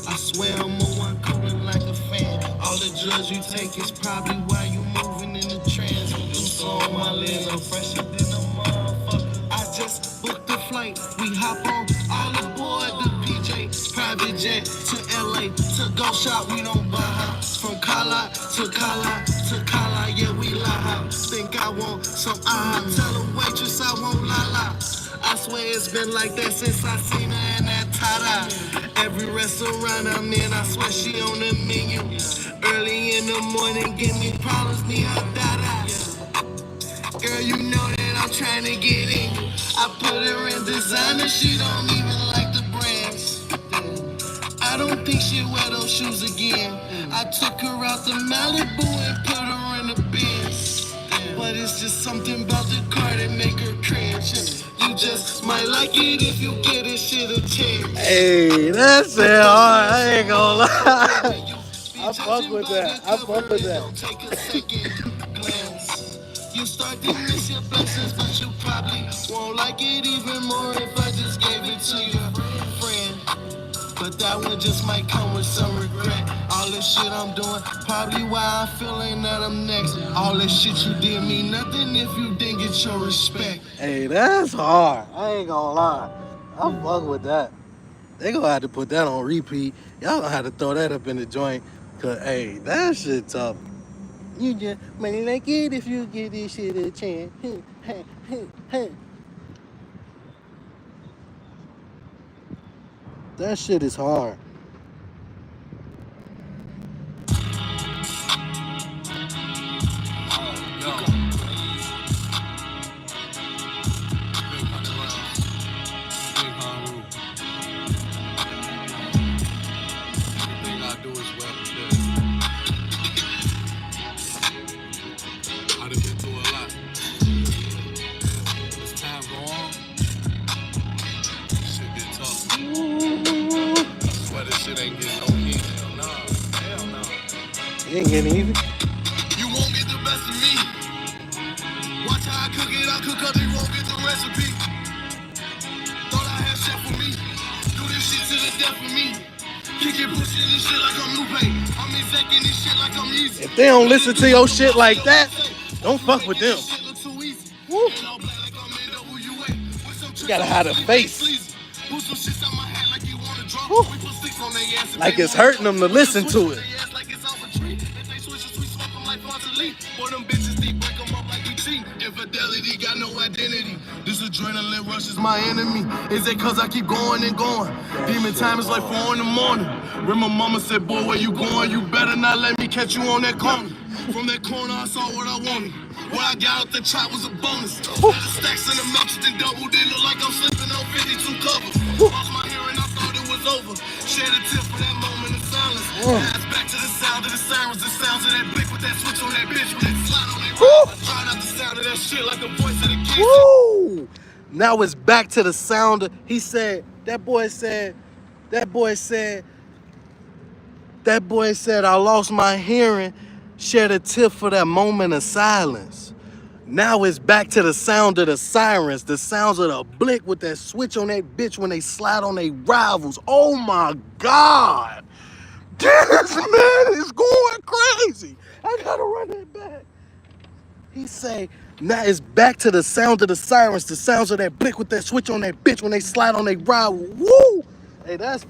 I swear I'm a one cooling like a fan. All the drugs you take is probably why you moving in the trance. You so on my lens, I'm fresher than a motherfucker. I just booked the flight, we hop on all aboard the PJ private jet to LA to go shop. We don't buy house from Kala to Kala to Kala. Yeah, we lie high. Think I want some tell the waitress I want la la. I swear it's been like that since I seen her in that tie-dye. Every restaurant I'm in, I swear she on the menu. Early in the morning, give me problems, need her da-da. Girl, you know that I'm trying to get in you. I put her in designer, she don't even like the brands. I don't think she'll wear those shoes again. I took her out to Malibu and put her in the Benz. But But it's just something about the car that make her cringe. You just might like it if you get this shit a chance. Hey, that's it hard. I ain't gonna lie. I fuck with that. I fuck with that. Take a second glance. You start to miss your blessings, but you probably won't like it even more if I just gave it to your friend. But that one just might come with some regret. All this shit I'm doing, probably why I'm feeling that I'm next. All this shit you did mean nothing if you didn't get your respect. Hey, that's hard. I ain't gonna lie. I fuck with that. They gonna have to put that on repeat. Y'all gonna have to throw that up in the joint. Cause hey, that shit tough. You just money like it if you give this shit a chance. That shit is hard. It ain't getting easy. You won't get the best of me. Watch how I cook it, I cook up, you won't get the recipe. Thought I had chef for me. Do this shit to the death of me. Kick it, pushing this shit like I'm Lupe. I'm executing this shit like I'm easy. If they don't listen to your shit like that, don't fuck with them. Woo. You gotta have a face. Woo. Like it's hurting them to listen to it. Infidelity got no identity. This adrenaline rush is my enemy. Is it cause I keep going and going? Demon time is like 4 in the morning. When my mama said, boy, where you going? You better not let me catch you on that corner. From that corner, I saw what I wanted. What I got out the trap was a bonus. The stacks in the mattress and double, they look like I'm slipping on 52 covers. Lost my hearing, I thought it was over. Shed a tip for that moment of silence. Pass back to the sound of the sirens, the sounds of that blick with that switch on that bitch, with that slide on that ride. Try not to sound of that shit like the voice of the kids. Woo! Now it's back to the sound of, he said, that boy said, I lost my hearing, shed a tip for that moment of silence. Now it's back to the sound of the sirens, the sounds of the blick with that switch on that bitch when they slide on their rivals. Oh my God. This man is going crazy. I gotta run that back. He say, now it's back to the sound of the sirens, the sounds of that blick with that switch on that bitch when they slide on their rival. Woo! Hey, that's,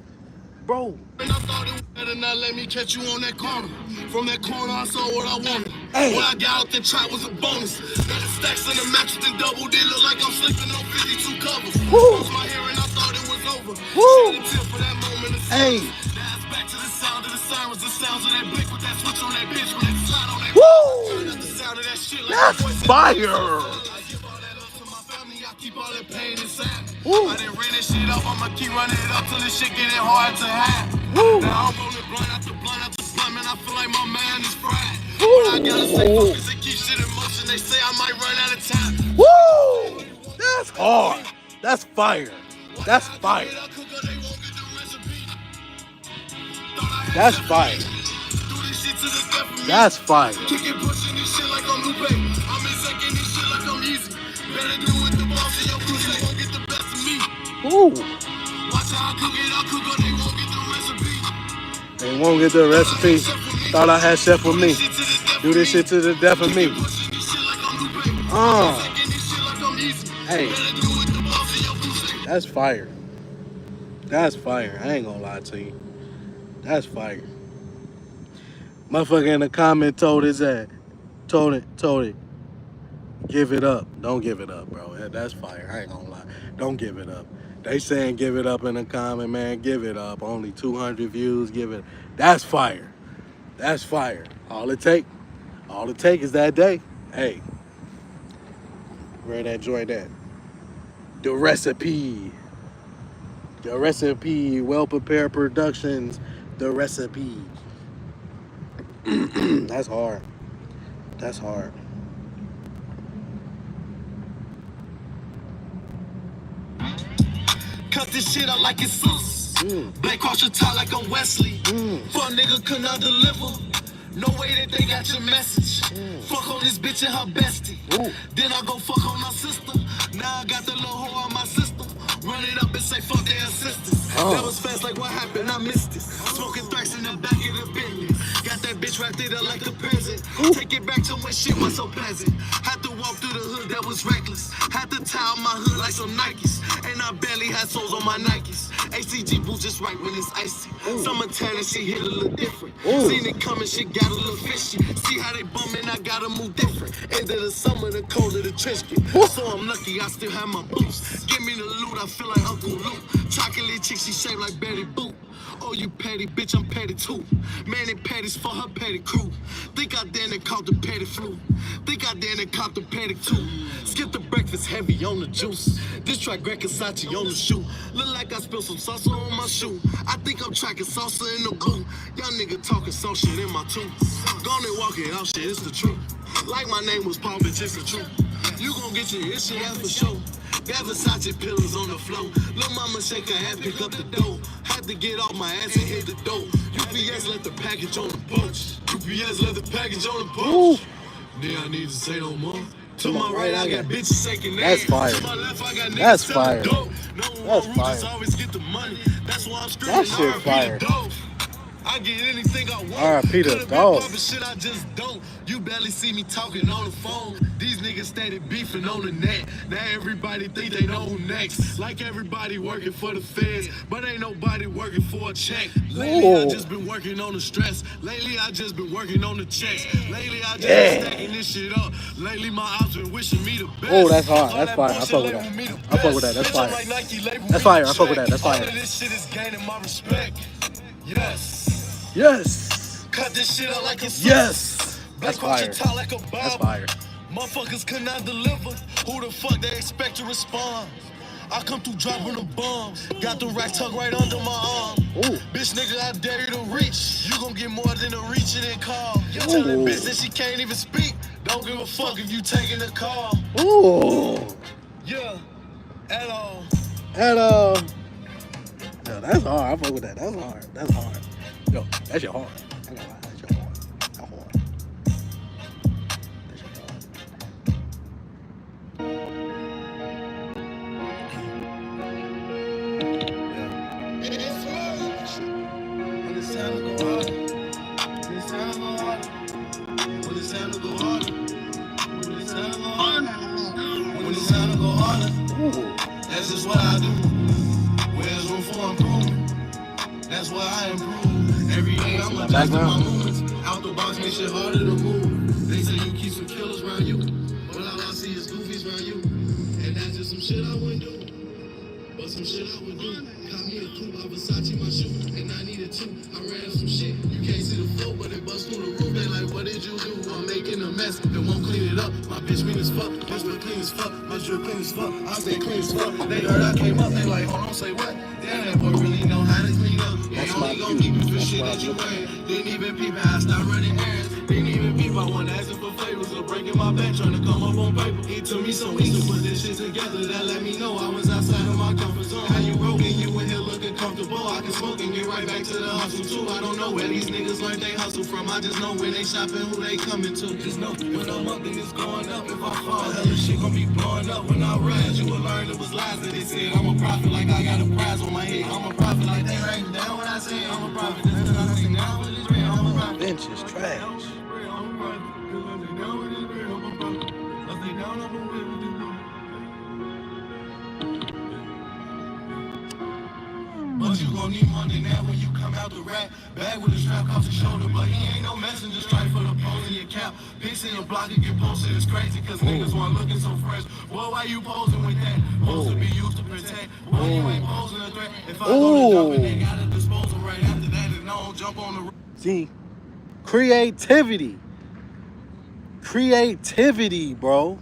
bro. And I thought it was better not let me catch you on that corner. From that corner, I saw what I wanted. Hey. What I got out the trap was a bonus. Got the stacks in the mattress and double, they look like I'm sleeping on 52 covers. Woo. Lost my hearing, I thought it was over. Woo. Shed a tip for that moment of Hey. silence. Now it's back to the sound of the sirens, the sounds of that blick with that switch on that bitch when they slide on that. Woo! Turn up the sound of that shit like That's the voice of the fire. I give all that love to my family, I keep all that pain inside. Woo. I didn't ran that shit up, I'ma keep running it up till this shit getting hard to hide. Woo. Now I'm rolling blunt after blunt after blunt, man, I feel like my man is fried. Woo. But I gotta stay focused and keep shit in motion, they say I might run out of time. Woo! That's hard. That's fire. That's fire. That's fire. That's fire. Kicking, pushing this shit like I'm Lupe. I'm executing this shit like I'm easy. Better do it the boss of your crew, they won't get the best of me. Ooh. Watch how I cook it, I cook up, they won't get the recipe. They won't get the recipe. Thought I had chef with me. Do this shit to the death of me. Hey. That's fire. That's fire. I ain't gonna lie to you. That's fire. Motherfucker in the comment told his ass. Told it. Give it up. Don't give it up, bro. That's fire. I ain't gonna lie. Don't give it up. They saying give it up in the comment, man. Give it up. Only 200 views. Give it. That's fire. That's fire. All it take is that day. Hey. Where that joint at? The recipe. The recipe. Well Prepared Productions. The recipe. That's hard. That's hard. Cut this shit out like it's sauce. Black cross your tie like I'm Wesley. Fuck nigga could not deliver. No way that they got your message. Fuck on this bitch and her bestie. Then I go fuck on my sister. Now I got the little hoe on my sister. Run it up and say fuck their sisters. That was fast like what happened, I missed it. Smoking thrax in the back of the Bentley. Got that bitch wrapped it up like a present. Take it back to when shit was so pleasant. Had to walk through the hood that was reckless. Had to tie up my hood like some Nikes. And I barely had soles on my Nikes. ACG boots just right when it's icy. Summer tan and she hit a little different. Seen it coming, she got a little fishy. See how they bumming, I gotta move different. End of the summer, the cold of the trench get. So I'm lucky I still have my boots. Give me the loot, I feel like Uncle Luke. Chocolate chick, she shaped like Betty Boop. Oh, you petty, bitch, I'm petty too. Man, it petty's for her petty crew. Think I damn it caught the petty flu. Think I damn it caught the petty too. Skip the breakfast, heavy on the juice. This track Greg Versace on the shoe. Look like I spilled some salsa on my shoe. I think I'm tracking salsa in the blue. Y'all nigga talking some shit in my tooth. Gone and walking out shit, it's the truth. Like my name was Paul, bitch, it's the truth. You gon' get your issue, that's for sure. Got Versace pillows on the floor. Lil' mama shake her head, pick up the dough. Had to get off my ass and hit the dough. UPS left the package on the porch. UPS left the package on the porch. Then I need to say no more. To my right, I got bitches shaking their That's fire. To my left, I got That's niggas fire. selling dope. No That's one fire. just always get the money. That's why I'm That screaming shit RIP fire. the dope. I get anything I want. RIP the Could've been dog. popping shit, I just don't. You barely see me talking on the phone. These niggas steady beefing on the net. Now everybody think they know who next. Like everybody working for the feds, but ain't nobody working for a check. Lately I Ooh. just been working on the stress. Lately I just been working on the checks. Lately I just been stacking this shit up. Lately my ops been wishing me the best. Oh, that's hard. All That's that fire. I bullshit fuck with label that. me the I fuck with that. best. That's Bitch, I'm fire. like Nike, label That's me fire. the I fuck with that. check. That's All fire. of this shit is gaining my respect. Yes. Yes. Cut this shit out like it's Yes. Black That's cross fire. your tie like a Bible. That's fire. Motherfuckers could not deliver. Who the fuck they expect to respond? I come through dropping the bombs. Got the rack tucked right under my arm. Ooh. Bitch nigga, I dare you to reach. You gon' get more than a reach and call. You telling Ooh. bitch that she can't even speak. Don't give a fuck if you taking the call. Ooh. Yeah, at all. And yo, that's hard. I fuck with that. That's hard. That's hard. Yo, that shit hard. I ain't gonna lie. That shit hard. That's hard. That shit hard. Yeah. When it's time to go harder. When it's time to go harder. When it's time to go harder. When it's time to go harder. When it's time to go harder. Ooh. That's just what I do. Where's room for improvement? That's why I improve. Every day I'm My adjusting my background. movements. Out the box makes it harder to move. They say you keep some killers around you. But all I see is goofies around you. And that's just some shit I wouldn't do. But some shit I would do. Caught me a coupe, I Versace my shoe. And I needed two. I ran some shit. You can't see the flow, but it bust through the roof. They like, what did you do? I'm making a mess. They won't clean it up. My bitch mean as fuck. Bitch been clean as fuck. My drip clean as fuck. I stay clean as fuck. They heard I came up. They like, hold on, say what? Damn, that boy really know how to clean up. They That's my only gon' view. keep you for That's shit what that I'm you looking wearing. Didn't even peep how I stopped running errands. Didn't even peep I wasn't asking for favors or breaking my back trying to come up on paper. It took me some weeks to put this shit together. That let me know I was outside of my comfort zone. How you broken? You in here looking comfortable. I can smoke and get right back to the hustle too. I don't know where these niggas learned they hustle from. I just know where they shopping, who they coming to. Just know when I'm up, then it's going up. If I fall, hella shit gon' be blowing up. When I rise, you will learn it was lies that they said. I'm a prophet like I got a prize on my head. I'm a prophet like they writing down what I say. I'm a prophet. This is what I say now. What is real? I'm a prophet. Bench is trash. But you gon' need more than that when you come out the rack. Bag with a strap off the shoulder, but he ain't no messenger. Strike for the pose in your cap. Pics in your block and get posted. It's crazy cause niggas want looking so fresh. Boy, why you posing with that? Supposed to be used to protect. Boy, you ain't posing a threat. If I go to jump and they gotta dispose of right after that, and no jump on the. See, creativity. Creativity, bro.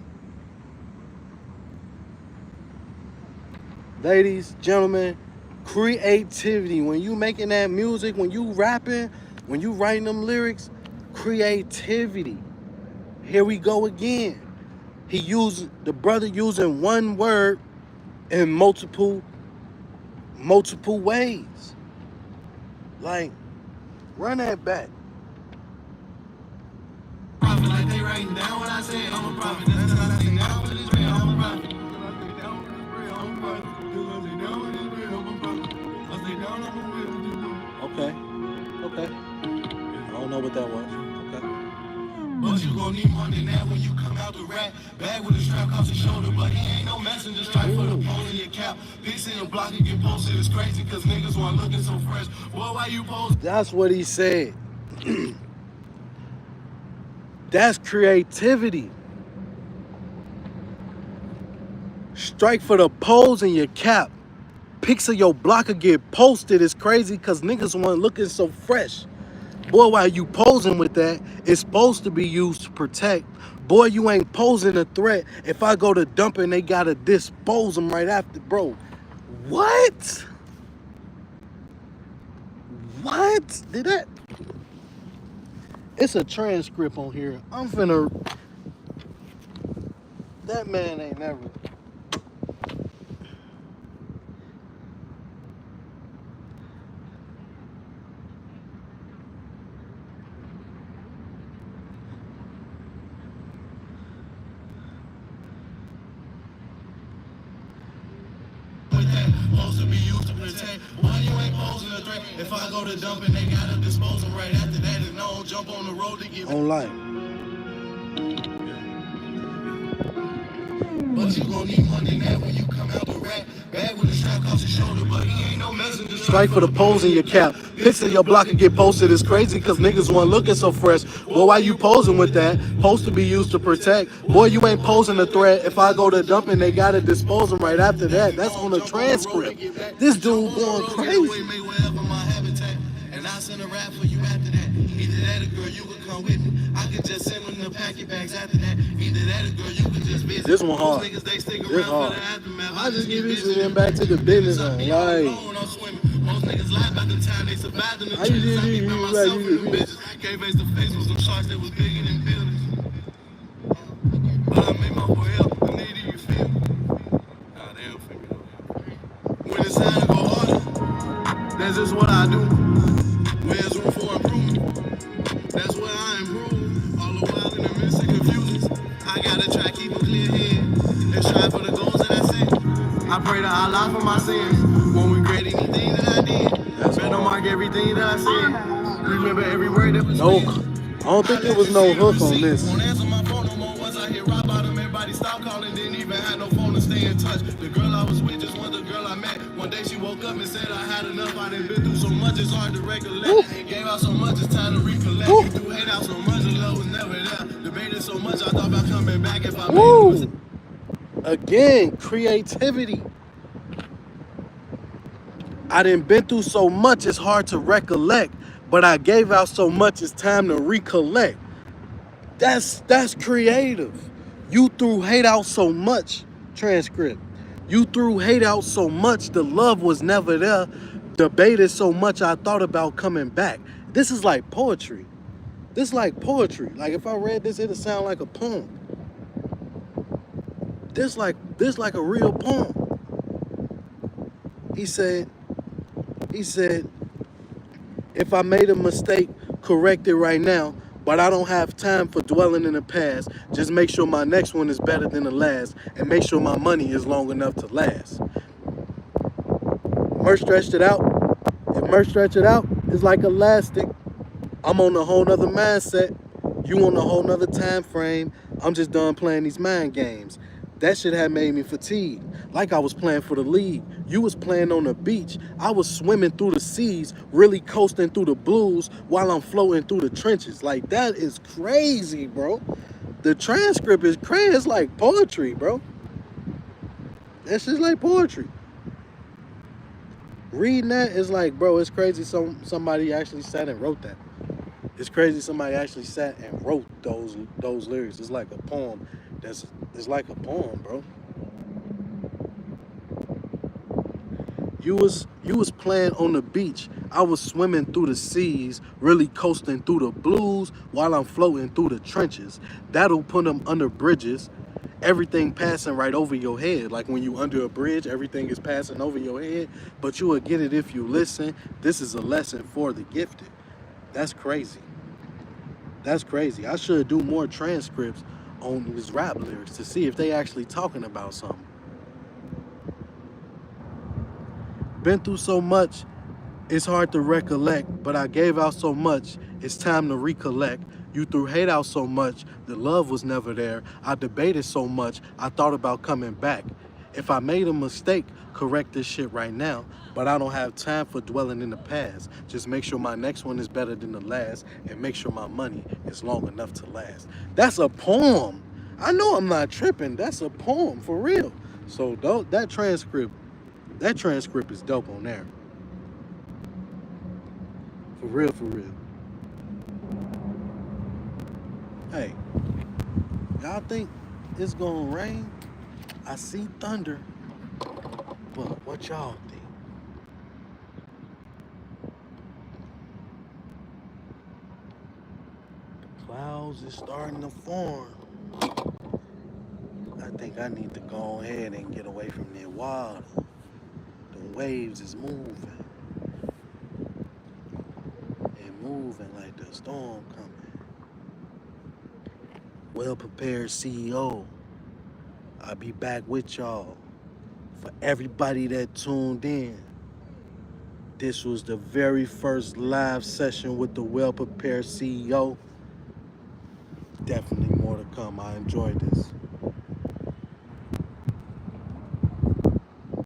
Ladies, gentlemen, creativity. When you making that music, when you rapping, when you writing them lyrics, creativity. Here we go again. The brother using one word in multiple multiple ways. Like, run that back. Profit like they writing down what I say. I'm a prophet. That's what I say now for this real. I'm a prophet. Okay. Okay. I don't know what that was. Okay. But you gon' need more than that when you come out the rat. Bag with a strap across your shoulder, but he ain't no messenger. Strike for the pole in your cap. Pics in your block and get posted. It's crazy cause niggas want looking so fresh. Boy, why you pose? That's what he said. That's creativity. Strike for the poles in your cap. Pics of your block will get posted. It's crazy because niggas want looking so fresh. Boy, while you posing with that, it's supposed to be used to protect. Boy, you ain't posing a threat. If I go to dumping, they gotta dispose them right after. Bro, what? What? Did that? It's a transcript on here. I'm finna... That man ain't never... Supposed to be used to protect. Why you ain't posing a threat? If I go to dumping, they gotta dispose them right after that. If no, jump on the road to get on life. But you gon' need more than that when you come out the rat. Bag with a strap across your shoulder, but he ain't no messenger. Strike for the poles in your cap. Pics of your block and get posted. It's crazy because niggas want looking so fresh. Boy, why you posing with that? Supposed to be used to protect. Boy, you ain't posing a threat. If I go to dumping, they gotta dispose them right after that. That's on the transcript. This dude going crazy. And I send a rap for you after that. Either that or girl, you could come with me. I could just send them the packet bags after that. Either that or girl, you could just visit. This one hard. This hard. I just give this to them back to the business on. Like, most niggas lie about the time they survived in the I used to trenches. I be be by like myself you. and them bitches. Came face to face with some sharks that was bigger than buildings. But I made my way up. I needed you feel me. Nah, they don't feel me. When it's time to go harder, that's just what I do. Where's room for improvement? That's where I improve. All the while in the midst of confusions, I gotta try keep a clear head and strive for the goals that I set. I pray to Allah for my sins. Won't regret anything that I did. Better mark everything that I said. Remember every word that was no, said. I don't think there was no hook on this. Won't answer my phone no more once I hit rock bottom. Everybody stopped calling, didn't even have no phone to stay in touch. The girl I was with just was the girl I met. One day she woke up and said I had enough. I done been through so much, it's hard to recollect. Gave out so much, it's time to recollect. You do hate out so much, the love was never there. Debated so much, I thought about coming back if I made it. Again, creativity. I done been through so much, it's hard to recollect. But I gave out so much, it's time to recollect. That's creative. You threw hate out so much, transcript. You threw hate out so much, the love was never there. Debated so much, I thought about coming back. This is like poetry. This is like poetry. Like if I read this, it'd sound like a poem. This like a real poem. He said, if I made a mistake, correct it right now. But I don't have time for dwelling in the past. Just make sure my next one is better than the last. And make sure my money is long enough to last. Merch stretched it out. If Merch stretch it out, it's like elastic. I'm on a whole nother mindset. You on a whole nother time frame. I'm just done playing these mind games. That shit had made me fatigued. Like I was playing for the league. You was playing on the beach. I was swimming through the seas, really coasting through the blues while I'm floating through the trenches. Like, that is crazy, bro. The transcript is crazy. It's like poetry, bro. That's just like poetry. Reading that is like, bro, it's crazy somebody actually sat and wrote that. It's crazy somebody actually sat and wrote those lyrics. It's like a poem. It's like a poem, bro. You was playing on the beach. I was swimming through the seas, really coasting through the blues while I'm floating through the trenches. That'll put them under bridges everything passing right over your head. Like when you under a bridge, everything is passing over your head, but you will get it if you listen. This is a lesson for the gifted. That's crazy. That's crazy. I should do more transcripts on these rap lyrics to see if they actually talking about something. Been through so much, it's hard to recollect, but I gave out so much, it's time to recollect. You threw hate out so much, the love was never there. I debated so much, I thought about coming back. If I made a mistake, correct this shit right now, but I don't have time for dwelling in the past. Just make sure my next one is better than the last, and make sure my money is long enough to last. That's a poem. I know I'm not tripping. That's a poem for real. So that transcript is dope on there. For real, for real. Hey, y'all think it's gonna rain? I see thunder, but what y'all think? The clouds is starting to form. I think I need to go ahead and get away from the water. The waves is moving. And moving like the storm coming. Well prepared CEO. I'll be back with y'all. For everybody that tuned in, this was the very first live session with the Well Prepared CEO. Definitely more to come. I enjoyed this.